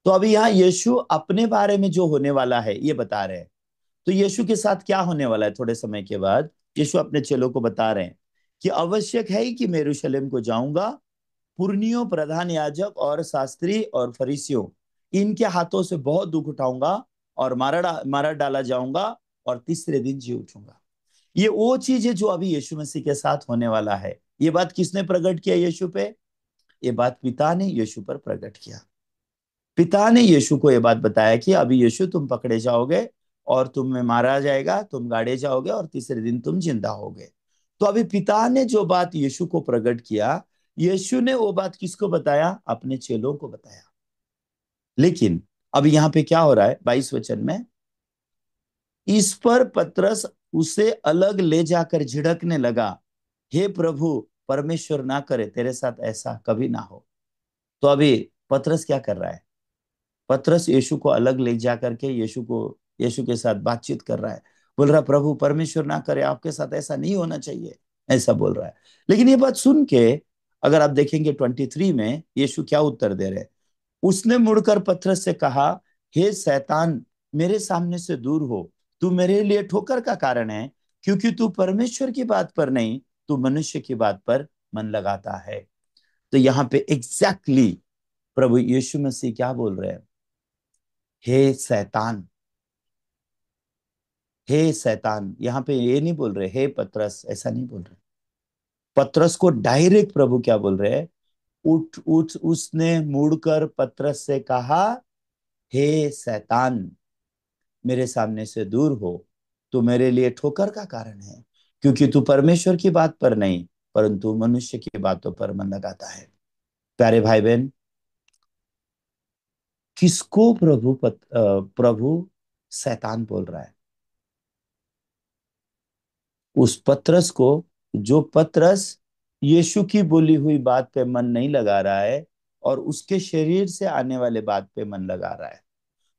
Speaker 1: तो अभी यहाँ यीशु अपने बारे में जो होने वाला है ये बता रहे हैं। तो यीशु के साथ क्या होने वाला है थोड़े समय के बाद? यीशु अपने चेलों को बता रहे हैं कि आवश्यक है कि मैं यरूशलेम को जाऊंगा, पुरनियों, प्रधान याजक और शास्त्री और फरीसियों, इनके हाथों से बहुत दुख उठाऊंगा और मारा डाला जाऊंगा और तीसरे दिन जी उठूंगा। ये वो चीज है जो अभी यीशु मसीह के साथ होने वाला है। ये बात किसने प्रकट किया यीशु पे? ये बात पिता ने यीशु पर प्रकट किया। पिता ने यीशु को यह बात बताया कि अभी यीशु, तुम पकड़े जाओगे और तुम्हें मारा जाएगा, तुम गाड़े जाओगे और तीसरे दिन तुम जिंदा होगे। तो अभी पिता ने जो बात यीशु को प्रकट किया, यीशु ने वो बात किसको बताया? अपने चेलों को बताया। लेकिन अभी यहाँ पे क्या हो रहा है 22 वचन में? इस पर पतरस उसे अलग ले जाकर झिड़कने लगा, हे प्रभु, परमेश्वर ना करे तेरे साथ ऐसा कभी ना हो। तो अभी पतरस क्या कर रहा है? पतरस यीशु को अलग ले जा करके यीशु के साथ बातचीत कर रहा है। बोल रहा है, प्रभु परमेश्वर ना करे, आपके साथ ऐसा नहीं होना चाहिए, ऐसा बोल रहा है। लेकिन ये बात सुन के अगर आप देखेंगे 23 में यीशु क्या उत्तर दे रहे हैं? उसने मुड़कर पतरस से कहा, हे शैतान, मेरे सामने से दूर हो, तू मेरे लिए ठोकर का कारण है, क्योंकि तू परमेश्वर की बात पर नहीं, तू मनुष्य की बात पर मन लगाता है। तो यहाँ पे एग्जैक्टली प्रभु यीशु मसीह क्या बोल रहे हैं? हे शैतान, हे शैतान। यहाँ पे ये नहीं बोल रहे हे पतरस, ऐसा नहीं बोल रहे। पतरस को डायरेक्ट प्रभु क्या बोल रहे हैं? उठ उठ। उसने मुड़कर पतरस से कहा, हे शैतान, मेरे सामने से दूर हो, तू मेरे लिए ठोकर का कारण है, क्योंकि तू परमेश्वर की बात पर नहीं परंतु मनुष्य की बातों पर मन लगाता है। प्यारे भाई बहन, किसको प्रभु शैतान बोल रहा है? उस पतरस को, जो पतरस यीशु की बोली हुई बात पे मन नहीं लगा रहा है और उसके शरीर से आने वाले बात पे मन लगा रहा है।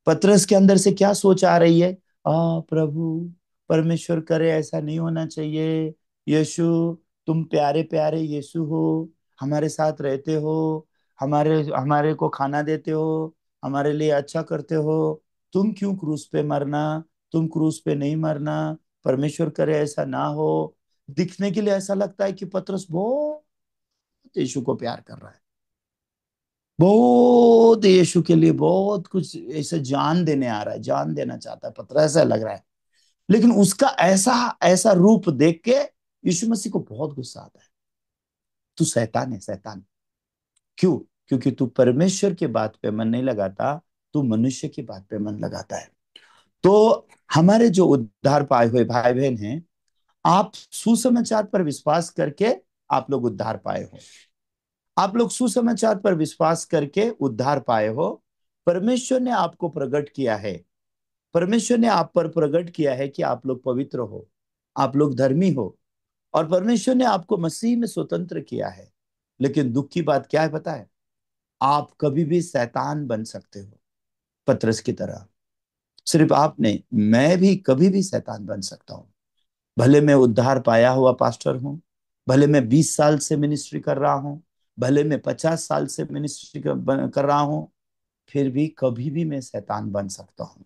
Speaker 1: पतरस के अंदर से क्या सोच आ रही है? प्रभु, परमेश्वर करे ऐसा नहीं होना चाहिए। यीशु, तुम प्यारे प्यारे यीशु हो, हमारे साथ रहते हो, हमारे हमारे को खाना देते हो, हमारे लिए अच्छा करते हो, तुम क्यों क्रूस पे मरना, तुम क्रूस पे नहीं मरना, परमेश्वर करे ऐसा ना हो। दिखने के लिए ऐसा लगता है कि पतरस बहुत यीशु को प्यार कर रहा है, बहुत यीशु के लिए बहुत कुछ ऐसे जान देने आ रहा है, जान देना चाहता है पतरस, ऐसा लग रहा है। लेकिन उसका ऐसा ऐसा रूप देख के यीशु मसीह को बहुत गुस्सा आता है। तू शैतान है, शैतान। क्यों? क्योंकि तू परमेश्वर की बात पे मन नहीं लगाता, तू मनुष्य की बात पे मन लगाता है। तो हमारे जो उद्धार पाए हुए भाई बहन हैं, आप सुसमाचार पर विश्वास करके आप लोग उद्धार पाए हो। आप लोग सुसमाचार पर विश्वास करके उद्धार पाए हो। परमेश्वर ने आपको प्रकट किया है, परमेश्वर ने आप पर प्रकट किया है कि आप लोग पवित्र हो, आप लोग धर्मी हो, और परमेश्वर ने आपको मसीह में स्वतंत्र किया है। लेकिन दुख की बात क्या है पता है? आप कभी भी शैतान बन सकते हो, पतरस की तरह। सिर्फ आप नहीं, मैं भी कभी भी शैतान बन सकता हूं। भले मैं उद्धार पाया हुआ पास्टर हूं, भले मैं 20 साल से मिनिस्ट्री कर रहा हूं, भले मैं 50 साल से मिनिस्ट्री कर रहा हूं, फिर भी कभी भी मैं शैतान बन सकता हूं।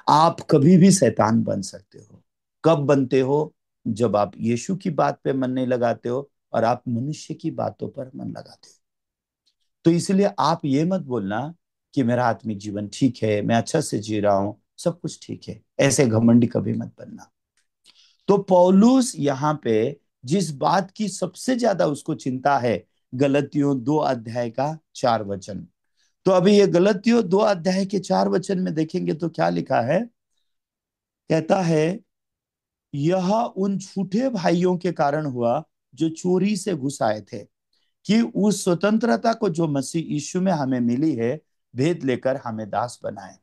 Speaker 1: आप कभी भी शैतान बन सकते हो। कब बनते हो? जब आप यीशु की बात पे मन नहीं लगाते हो और आप मनुष्य की बातों पर मन लगाते हो। तो इसलिए आप ये मत बोलना कि मेरा आत्मिक जीवन ठीक है, मैं अच्छा से जी रहा हूं, सब कुछ ठीक है, ऐसे घमंडी कभी मत बनना। तो पौलुस यहाँ पे जिस बात की सबसे ज्यादा उसको चिंता है, गलतियों 2 अध्याय का 4 वचन। तो अभी ये गलतियों 2 अध्याय के 4 वचन में देखेंगे तो क्या लिखा है। कहता है, यह उन झूठे भाइयों के कारण हुआ जो चोरी से घुस आए थे, कि उस स्वतंत्रता को जो मसीह यीशु में हमें मिली है, भेद लेकर हमें दास बनाए।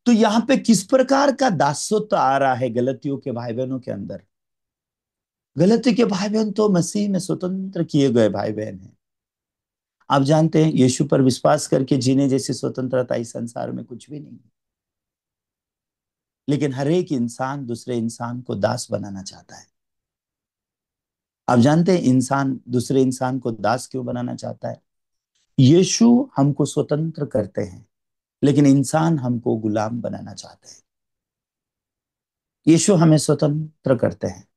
Speaker 1: तो यहाँ पे किस प्रकार का दासत्व आ रहा है गलतियों के भाई बहनों के अंदर? गलती के भाई बहन तो मसीह में स्वतंत्र किए गए भाई बहन हैं। आप जानते हैं, यीशु पर विश्वास करके जीने जैसी स्वतंत्रता इस संसार में कुछ भी नहीं है। लेकिन हर एक इंसान दूसरे इंसान को दास बनाना चाहता है। आप जानते हैं इंसान दूसरे इंसान को दास क्यों बनाना चाहता है? यीशु हमको स्वतंत्र करते हैं, लेकिन इंसान हमको गुलाम बनाना चाहते हैं। यीशु हमें स्वतंत्र करते हैं।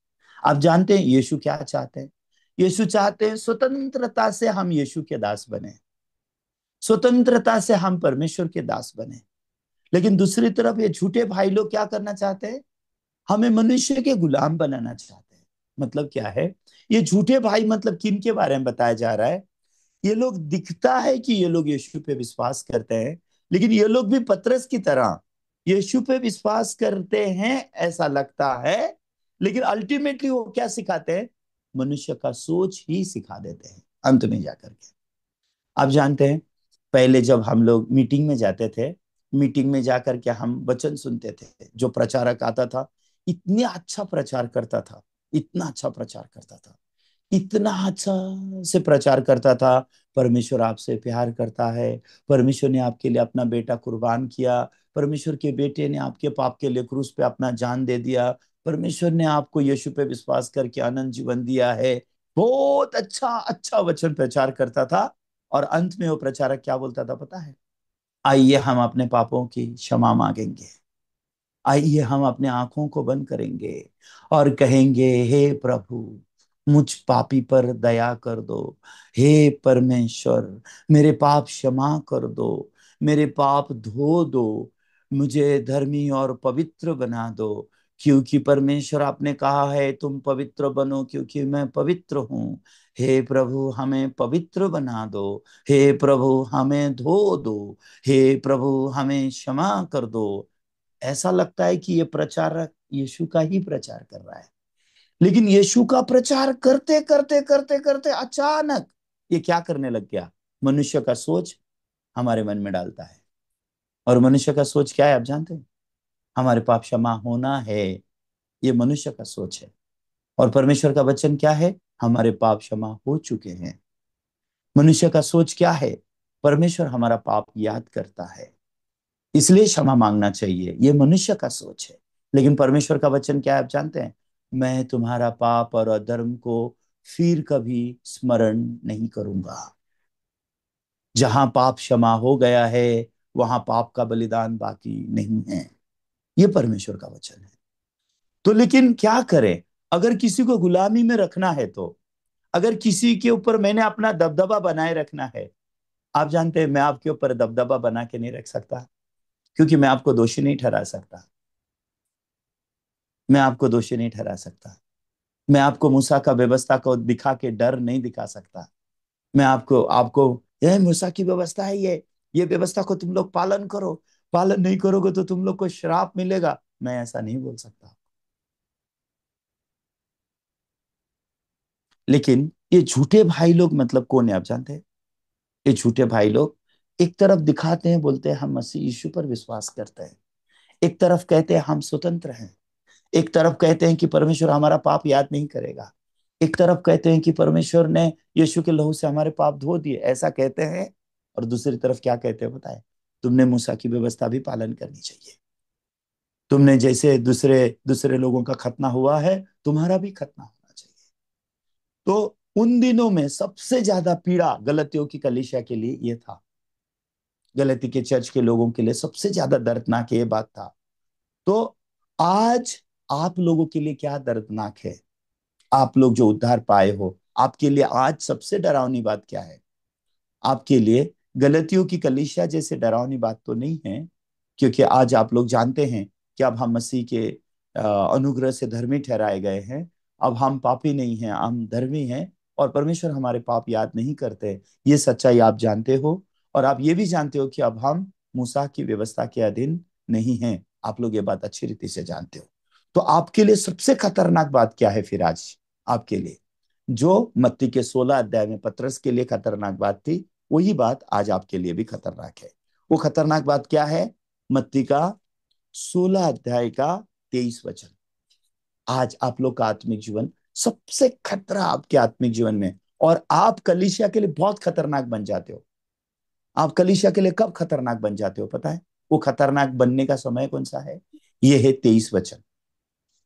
Speaker 1: आप जानते हैं यीशु क्या चाहते हैं? यीशु चाहते हैं स्वतंत्रता से हम यीशु के दास बने, स्वतंत्रता से हम परमेश्वर के दास बने। लेकिन दूसरी तरफ ये झूठे भाई लोग क्या करना चाहते हैं? हमें मनुष्य के गुलाम बनाना चाहते हैं। मतलब क्या है? ये झूठे भाई मतलब किन के बारे में बताया जा रहा है? ये लोग दिखता है कि ये लोग यीशु पे विश्वास करते हैं, लेकिन ये लोग भी पतरस की तरह यीशु पे विश्वास करते हैं ऐसा लगता है, लेकिन अल्टीमेटली वो क्या सिखाते हैं? मनुष्य का सोच ही सिखा देते हैं अंत में जाकर के। आप जानते हैं, पहले जब हम लोग मीटिंग में जाते थे, मीटिंग में जाकर के हम वचन सुनते थे, जो प्रचारक आता था, इतने अच्छा प्रचार करता था, इतना अच्छा प्रचार करता था, इतना अच्छा से प्रचार करता था। परमेश्वर आपसे प्यार करता है, परमेश्वर ने आपके लिए अपना बेटा कुर्बान किया, परमेश्वर के बेटे ने आपके पाप के लिए क्रूस पे अपना जान दे दिया, परमेश्वर ने आपको यीशु पे विश्वास करके अनंत जीवन दिया है। बहुत अच्छा अच्छा वचन प्रचार करता था। और अंत में वो प्रचारक क्या बोलता था पता है? आइए हम अपने पापों की क्षमा मांगेंगे, आइए हम अपने आंखों को बंद करेंगे और कहेंगे, हे प्रभु, मुझ पापी पर दया कर दो, हे परमेश्वर, मेरे पाप क्षमा कर दो, मेरे पाप धो दो, मुझे धर्मी और पवित्र बना दो, क्योंकि परमेश्वर आपने कहा है तुम पवित्र बनो क्योंकि मैं पवित्र हूँ। हे प्रभु हमें पवित्र बना दो, हे प्रभु हमें धो दो, हे प्रभु हमें क्षमा कर दो। ऐसा लगता है कि ये प्रचारक यीशु का ही प्रचार कर रहा है। लेकिन यीशु का प्रचार करते करते करते करते अचानक ये क्या करने लग गया? मनुष्य का सोच हमारे मन में डालता है। और मनुष्य का सोच क्या है आप जानते हैं? हमारे पाप क्षमा होना है। ये मनुष्य का सोच है। और परमेश्वर का वचन क्या है? हमारे पाप क्षमा हो चुके हैं। मनुष्य का सोच क्या है? परमेश्वर हमारा पाप याद करता है, इसलिए क्षमा मांगना चाहिए। ये मनुष्य का सोच है। लेकिन परमेश्वर का वचन क्या है आप जानते हैं? मैं तुम्हारा पाप और अधर्म को फिर कभी स्मरण नहीं करूंगा। जहां पाप क्षमा हो गया है, वहां पाप का बलिदान बाकी नहीं है। ये परमेश्वर का वचन है। तो लेकिन क्या करें? अगर किसी को गुलामी में रखना है, तो अगर किसी के ऊपर मैंने अपना दबदबा बनाए रखना है, आप जानते हैं मैं आपके ऊपर दबदबा बना के नहीं रख सकता, क्योंकि मैं आपको दोषी नहीं ठहरा सकता। मैं आपको दोषी नहीं ठहरा सकता। मैं आपको मूसा का व्यवस्था को दिखा के डर नहीं दिखा सकता। मैं आपको आपको यह मूसा की व्यवस्था है, ये व्यवस्था को तुम लोग पालन करो, पालन नहीं करोगे तो तुम लोग को श्राप मिलेगा, मैं ऐसा नहीं बोल सकता। लेकिन ये झूठे भाई लोग मतलब कौन है आप जानते हैं? ये झूठे भाई लोग एक तरफ दिखाते हैं, बोलते हैं हम मसीह यीशु पर विश्वास करते हैं, एक तरफ कहते हैं हम स्वतंत्र हैं, एक तरफ कहते हैं कि परमेश्वर हमारा पाप याद नहीं करेगा, एक तरफ कहते हैं कि परमेश्वर ने यीशु के लहू से हमारे पाप धो दिए, ऐसा कहते हैं। और दूसरी तरफ क्या कहते हैं बताए? तुमने मूसा की व्यवस्था भी पालन करनी चाहिए। तुमने जैसे दूसरे दूसरे लोगों का खतना हुआ है, तुम्हारा भी खतना होना चाहिए। तो उन दिनों में सबसे ज्यादा पीड़ा गलतियों की कलीसिया के लिए ये था। गलती के चर्च के लोगों के लिए सबसे ज्यादा दर्दनाक ये बात था। तो आज आप लोगों के लिए क्या दर्दनाक है? आप लोग जो उद्धार पाए हो, आपके लिए आज सबसे डरावनी बात क्या है? आपके लिए गलतियों की कलीसिया जैसे डरावनी बात तो नहीं है, क्योंकि आज आप लोग जानते हैं कि अब हम मसीह के अनुग्रह से धर्मी ठहराए गए हैं। अब हम पापी नहीं हैं, हम धर्मी हैं, और परमेश्वर हमारे पाप याद नहीं करते। ये सच्चाई आप जानते हो। और आप ये भी जानते हो कि अब हम मूसा की व्यवस्था के अधीन नहीं हैं। आप लोग ये बात अच्छी रीति से जानते हो। तो आपके लिए सबसे खतरनाक बात क्या है फिर आज? आपके लिए जो मत्ती के 16 अध्याय में पतरस के लिए खतरनाक बात थी, वही बात आज आपके लिए भी खतरनाक है। वो खतरनाक बात क्या है? मत्ती का 16 अध्याय का 23 वचन। आज आप लोग का आत्मिक जीवन सबसे खतरा आपके आत्मिक जीवन में, और आप कलीसिया के लिए बहुत खतरनाक बन जाते हो। आप कलीसिया के लिए कब खतरनाक बन जाते हो पता है? वो खतरनाक बनने का समय कौन सा है? ये है 23 वचन।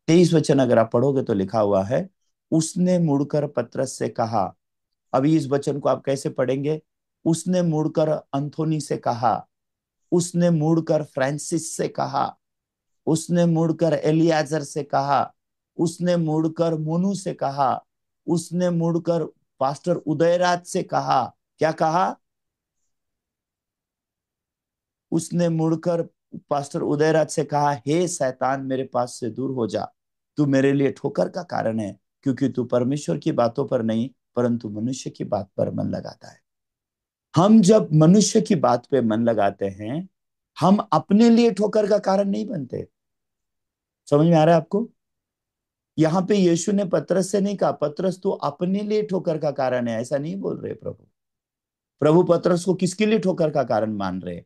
Speaker 1: 23 वचन अगर आप पढ़ोगे तो लिखा हुआ है, उसने मुड़कर पतरस से कहा। अभी इस वचन को आप कैसे पढ़ेंगे? उसने मुड़कर अंथोनी से कहा, उसने मुड़कर फ्रांसिस से कहा, उसने मुड़कर एलियाजर से कहा, उसने मुड़कर मोनू से कहा, उसने मुड़कर पास्टर उदयराज से कहा। क्या कहा? उसने मुड़कर पास्टर उदयराज से कहा, हे शैतान मेरे पास से दूर हो जा, तू मेरे लिए ठोकर का कारण है, क्योंकि तू परमेश्वर की बातों पर नहीं परंतु मनुष्य की बात पर मन लगाता है। हम जब मनुष्य की बात पे मन लगाते हैं, हम अपने लिए ठोकर का कारण नहीं बनते। समझ में आ रहा है आपको? यहाँ पे यीशु ने पतरस से नहीं कहा पतरस तू अपने लिए ठोकर का कारण है, ऐसा नहीं बोल रहे प्रभु। प्रभु पतरस को किसके लिए ठोकर का कारण मान रहे?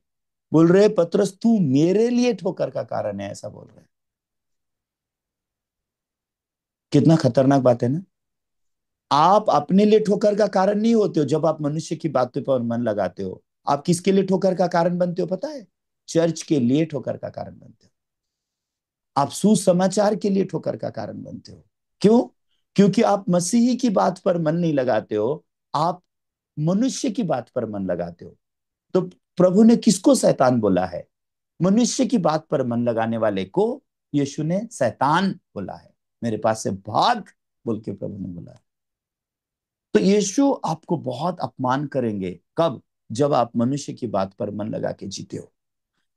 Speaker 1: बोल रहे पतरस तू मेरे लिए ठोकर का कारण है, ऐसा बोल रहे। कितना खतरनाक बात है ना? आप अपने लिए ठोकर का कारण नहीं होते हो जब आप मनुष्य की बातों पर मन लगाते हो। आप किसके लिए ठोकर का कारण बनते हो पता है? चर्च के लिए ठोकर का कारण बनते हो। आप सुसमाचार के लिए ठोकर का कारण बनते हो। क्यों? क्योंकि आप मसीही की बात पर मन नहीं लगाते हो, आप मनुष्य की बात पर मन लगाते हो। तो प्रभु ने किसको शैतान बोला है? मनुष्य की बात पर मन लगाने वाले को यीशु ने शैतान बोला है। मेरे पास से भाग बोल के प्रभु ने बोला है। तो यीशु आपको बहुत अपमान करेंगे कब? जब आप मनुष्य की बात पर मन लगा के जीते हो।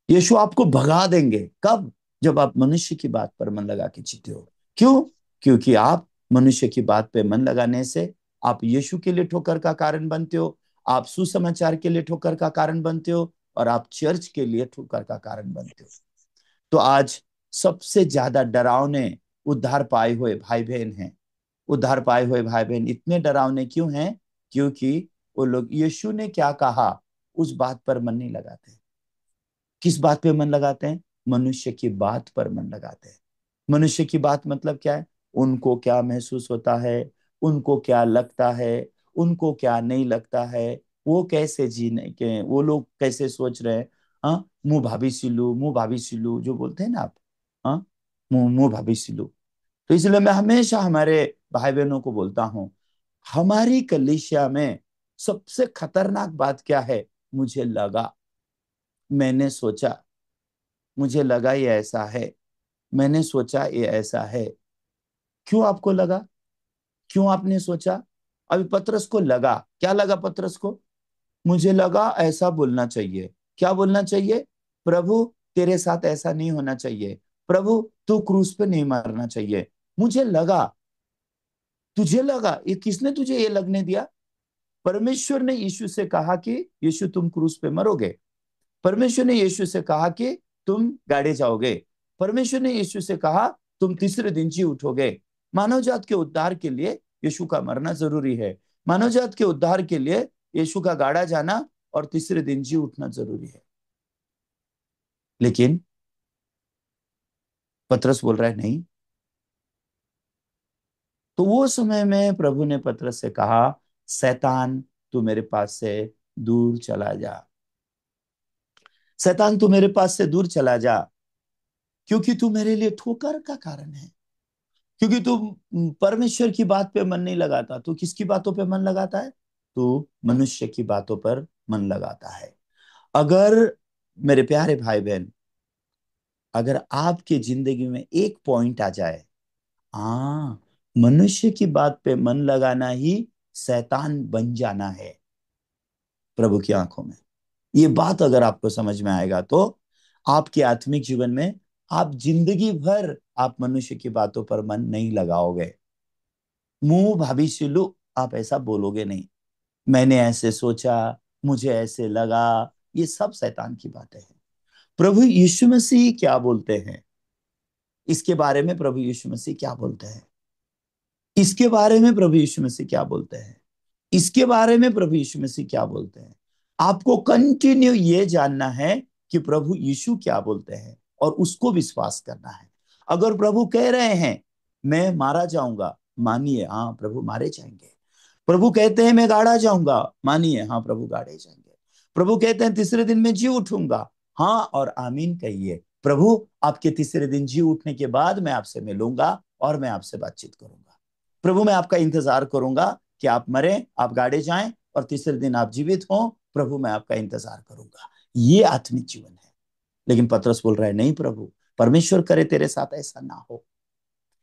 Speaker 1: यीशु आपको भगा देंगे कब? जब आप मनुष्य की बात पर मन लगा के जीते हो। क्यों? क्योंकि आप मनुष्य की बात पे मन लगाने से आप यीशु के लिए ठोकर का कारण बनते हो, आप सुसमाचार के लिए ठोकर का कारण बनते हो, और आप चर्च के लिए ठोकर का कारण बनते हो। तो आज सबसे ज्यादा डरावने उद्धार पाए हुए भाई बहन हैं। उद्धार पाए हुए भाई बहन इतने डरावने क्यों हैं? क्योंकि वो लोग यीशु ने क्या कहा उस बात पर मन नहीं लगाते। किस बात पे मन लगाते हैं? मनुष्य की बात पर मन लगाते हैं। मनुष्य की बात मतलब क्या है? उनको क्या महसूस होता है, उनको क्या लगता है, उनको क्या नहीं लगता है, वो कैसे जीने के, वो लोग कैसे सोच रहे हैं। हाँ, मुंह भाभी सिलू, मुंह भाभी सिलू जो बोलते हैं ना आप। हाँ, मुंह भविष्य लो। तो इसलिए मैं हमेशा हमारे भाई बहनों को बोलता हूं, हमारी कलीसिया में सबसे खतरनाक बात क्या है? मुझे लगा, मैंने सोचा, मुझे लगा ये ऐसा है, मैंने सोचा ये ऐसा है। क्यों आपको लगा? क्यों आपने सोचा? अभी पतरस को लगा, क्या लगा पतरस को? मुझे लगा ऐसा बोलना चाहिए। क्या बोलना चाहिए? प्रभु, तेरे साथ ऐसा नहीं होना चाहिए। प्रभु, तू क्रूस पे नहीं मरना चाहिए। मुझे लगा। तुझे लगा? ये किसने तुझे ये लगने दिया? परमेश्वर ने यीशु से कहा कि यीशु तुम क्रूस पे मरोगे। परमेश्वर ने यीशु से कहा कि तुम गाड़े जाओगे। परमेश्वर ने यीशु से कहा तुम तीसरे दिन जी उठोगे। मानव जात के उद्धार के लिए यीशु का मरना जरूरी है। मानव जात के उद्धार के लिए यीशु का गाड़ा जाना और तीसरे दिन जी उठना जरूरी है। लेकिन पतरस बोल रहा है नहीं। तो वो समय में प्रभु ने पतरस से कहा, शैतान तू मेरे पास से दूर चला जा। शैतान तू मेरे पास से दूर चला जा, क्योंकि तू मेरे लिए ठोकर का कारण है। क्योंकि तू परमेश्वर की बात पे मन नहीं लगाता। तू किसकी बातों पे मन लगाता है? तू मनुष्य की बातों पर मन लगाता है। अगर, मेरे प्यारे भाई बहन, अगर आपके जिंदगी में एक पॉइंट आ जाए, हाँ, मनुष्य की बात पे मन लगाना ही शैतान बन जाना है प्रभु की आंखों में। ये बात अगर आपको समझ में आएगा तो आपके आत्मिक जीवन में आप जिंदगी भर आप मनुष्य की बातों पर मन नहीं लगाओगे। मुंह भविष्य लो, आप ऐसा बोलोगे नहीं। मैंने ऐसे सोचा, मुझे ऐसे लगा, ये सब शैतान की बातें हैं। प्रभु यीशु मसीह क्या बोलते हैं इसके बारे में? प्रभु यीशु मसीह क्या बोलते हैं इसके बारे में? प्रभु यीशु मसीह क्या बोलते हैं इसके बारे में? प्रभु यीशु मसीह क्या बोलते हैं? आपको कंटिन्यू ये जानना है कि प्रभु यीशु क्या बोलते हैं और उसको विश्वास करना है। अगर प्रभु कह रहे हैं मैं मारा जाऊंगा, मानिए हाँ प्रभु मारे जाएंगे। प्रभु कहते हैं मैं गाड़ा जाऊंगा, मानिए हाँ प्रभु गाड़े जाएंगे। प्रभु कहते हैं तीसरे दिन में जी उठूंगा, हाँ और आमीन कहिए। प्रभु, आपके तीसरे दिन जी उठने के बाद मैं आपसे मिलूंगा और मैं आपसे बातचीत करूंगा। प्रभु, मैं आपका इंतजार करूंगा कि आप मरे, आप गाड़े जाएं और तीसरे दिन आप जीवित हों। प्रभु, मैं आपका इंतजार करूंगा। ये आत्मिक जीवन है। लेकिन पतरस बोल रहा है नहीं प्रभु, परमेश्वर करे तेरे साथ ऐसा ना हो।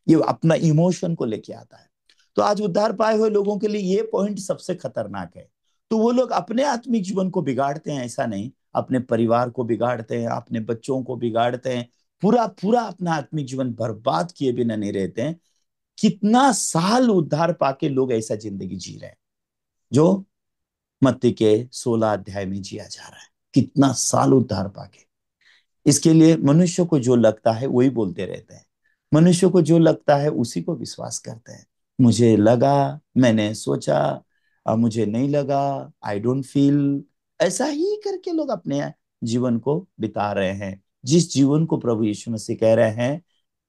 Speaker 1: ये अपना इमोशन को लेके आता है। तो आज उद्धार पाए हुए लोगों के लिए ये पॉइंट सबसे खतरनाक है। तो वो लोग अपने आत्मिक जीवन को बिगाड़ते हैं, ऐसा नहीं, अपने परिवार को बिगाड़ते हैं, अपने बच्चों को बिगाड़ते हैं, पूरा पूरा अपना आत्मिक जीवन बर्बाद किए बिना नहीं रहते हैं। कितना साल उद्धार पाके लोग ऐसा जिंदगी जी रहे हैं जो मत्ती के 16 अध्याय में जिया जा रहा है। कितना साल उद्धार पाके। इसके लिए मनुष्य को जो लगता है वही बोलते रहते हैं। मनुष्य को जो लगता है उसी को विश्वास करते हैं। मुझे लगा, मैंने सोचा, मुझे नहीं लगा, आई डोंट फील, ऐसा ही करके लोग अपने जीवन को बिता रहे हैं। जिस जीवन को प्रभु यीशु मसीह कह रहे हैं,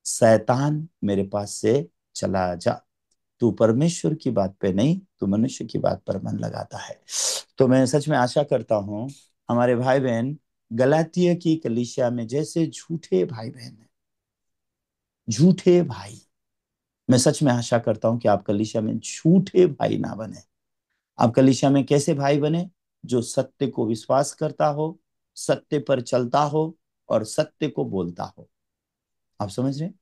Speaker 1: शैतान मेरे पास से चला जा। तू परमेश्वर की बात पे नहीं, तू मनुष्य की बात पर मन लगाता है। तो मैं सच में आशा करता हूं हमारे भाई बहन गलातिया की कलीसिया में जैसे झूठे भाई बहन हैं, झूठे भाई, मैं सच में आशा करता हूं कि आप कलीसिया में झूठे भाई ना बने। आप कलीसिया में कैसे भाई बने? जो सत्य को विश्वास करता हो, सत्य पर चलता हो और सत्य को बोलता हो। आप समझ रहे हैं?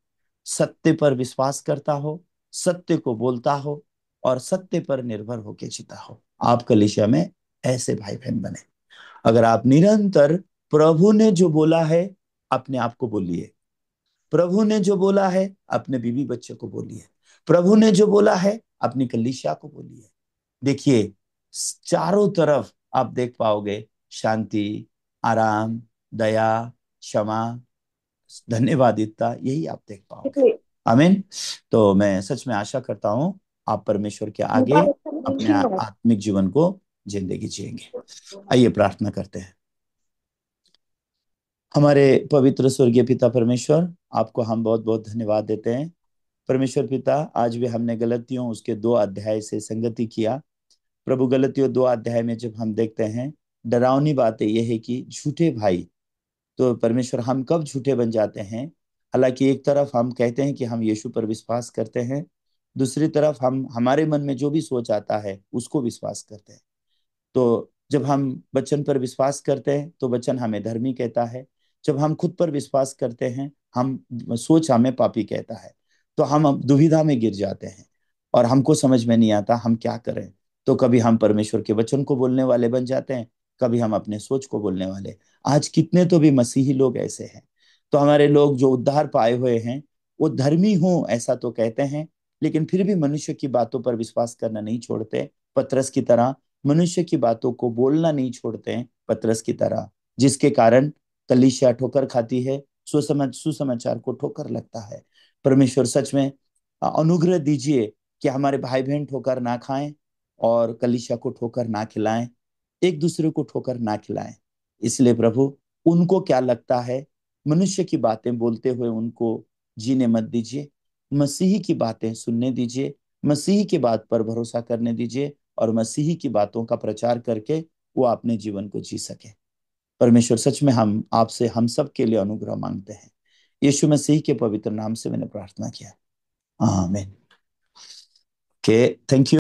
Speaker 1: सत्य पर विश्वास करता हो, सत्य को बोलता हो और सत्य पर निर्भर होकर जीता हो। आप कलीसिया में ऐसे भाई बहन बने। अगर आप निरंतर प्रभु ने जो बोला है अपने आप को बोलिए, प्रभु ने जो बोला है अपने बीवी बच्चे को बोलिए, प्रभु ने जो बोला है अपनी कलीसिया को बोलिए। देखिए, चारों तरफ आप देख पाओगे शांति, आराम, दया, क्षमा, धन्यवादिता, यही आप देख पाओगे। आमीन। तो मैं सच में आशा करता हूं आप परमेश्वर के आगे अपने आत्मिक जीवन को जिंदगी जिएंगे। आइए प्रार्थना करते हैं। हमारे पवित्र स्वर्गीय पिता परमेश्वर, आपको हम बहुत बहुत धन्यवाद देते हैं। परमेश्वर पिता, आज भी हमने गलतियों उसके 2 अध्याय से संगति किया। प्रभु, गलतियों 2 अध्याय में जब हम देखते हैं, डरावनी बात यह है कि झूठे भाई, तो परमेश्वर हम कब झूठे बन जाते हैं? हालांकि एक तरफ हम कहते हैं कि हम यीशु पर विश्वास करते हैं, दूसरी तरफ हम हमारे मन में जो भी सोच आता है उसको विश्वास करते हैं। तो जब हम वचन पर विश्वास करते हैं तो वचन हमें धर्मी कहता है। जब हम खुद पर विश्वास करते हैं, हम सोच हमें पापी कहता है। तो हम अब दुविधा में गिर जाते हैं और हमको समझ में नहीं आता हम क्या करें। तो कभी हम परमेश्वर के वचन को बोलने वाले बन जाते हैं, कभी हम अपने सोच को बोलने वाले। आज कितने तो भी मसीही लोग ऐसे हैं। तो हमारे लोग जो उद्धार पाए हुए हैं, वो धर्मी हों ऐसा तो कहते हैं, लेकिन फिर भी मनुष्य की बातों पर विश्वास करना नहीं छोड़ते, पतरस की तरह। मनुष्य की बातों को बोलना नहीं छोड़ते हैं, पतरस की तरह, जिसके कारण कलीसिया ठोकर खाती है, सुसमाचार को ठोकर लगता है। परमेश्वर सच में अनुग्रह दीजिए कि हमारे भाई बहन ठोकर ना खाएं और कलीसिया को ठोकर ना खिलाएं, एक दूसरे को ठोकर ना खिलाएं। इसलिए प्रभु, उनको क्या लगता है, मनुष्य की बातें बोलते हुए उनको जीने मत दीजिए। मसीही की बातें सुनने दीजिए, मसीही की बात पर भरोसा करने दीजिए, और मसीही की बातों का प्रचार करके वो अपने जीवन को जी सके। परमेश्वर सच में हम आपसे हम सब के लिए अनुग्रह मांगते हैं। यीशु मसीह के पवित्र नाम से मैंने प्रार्थना किया, आमीन। Okay, thank you.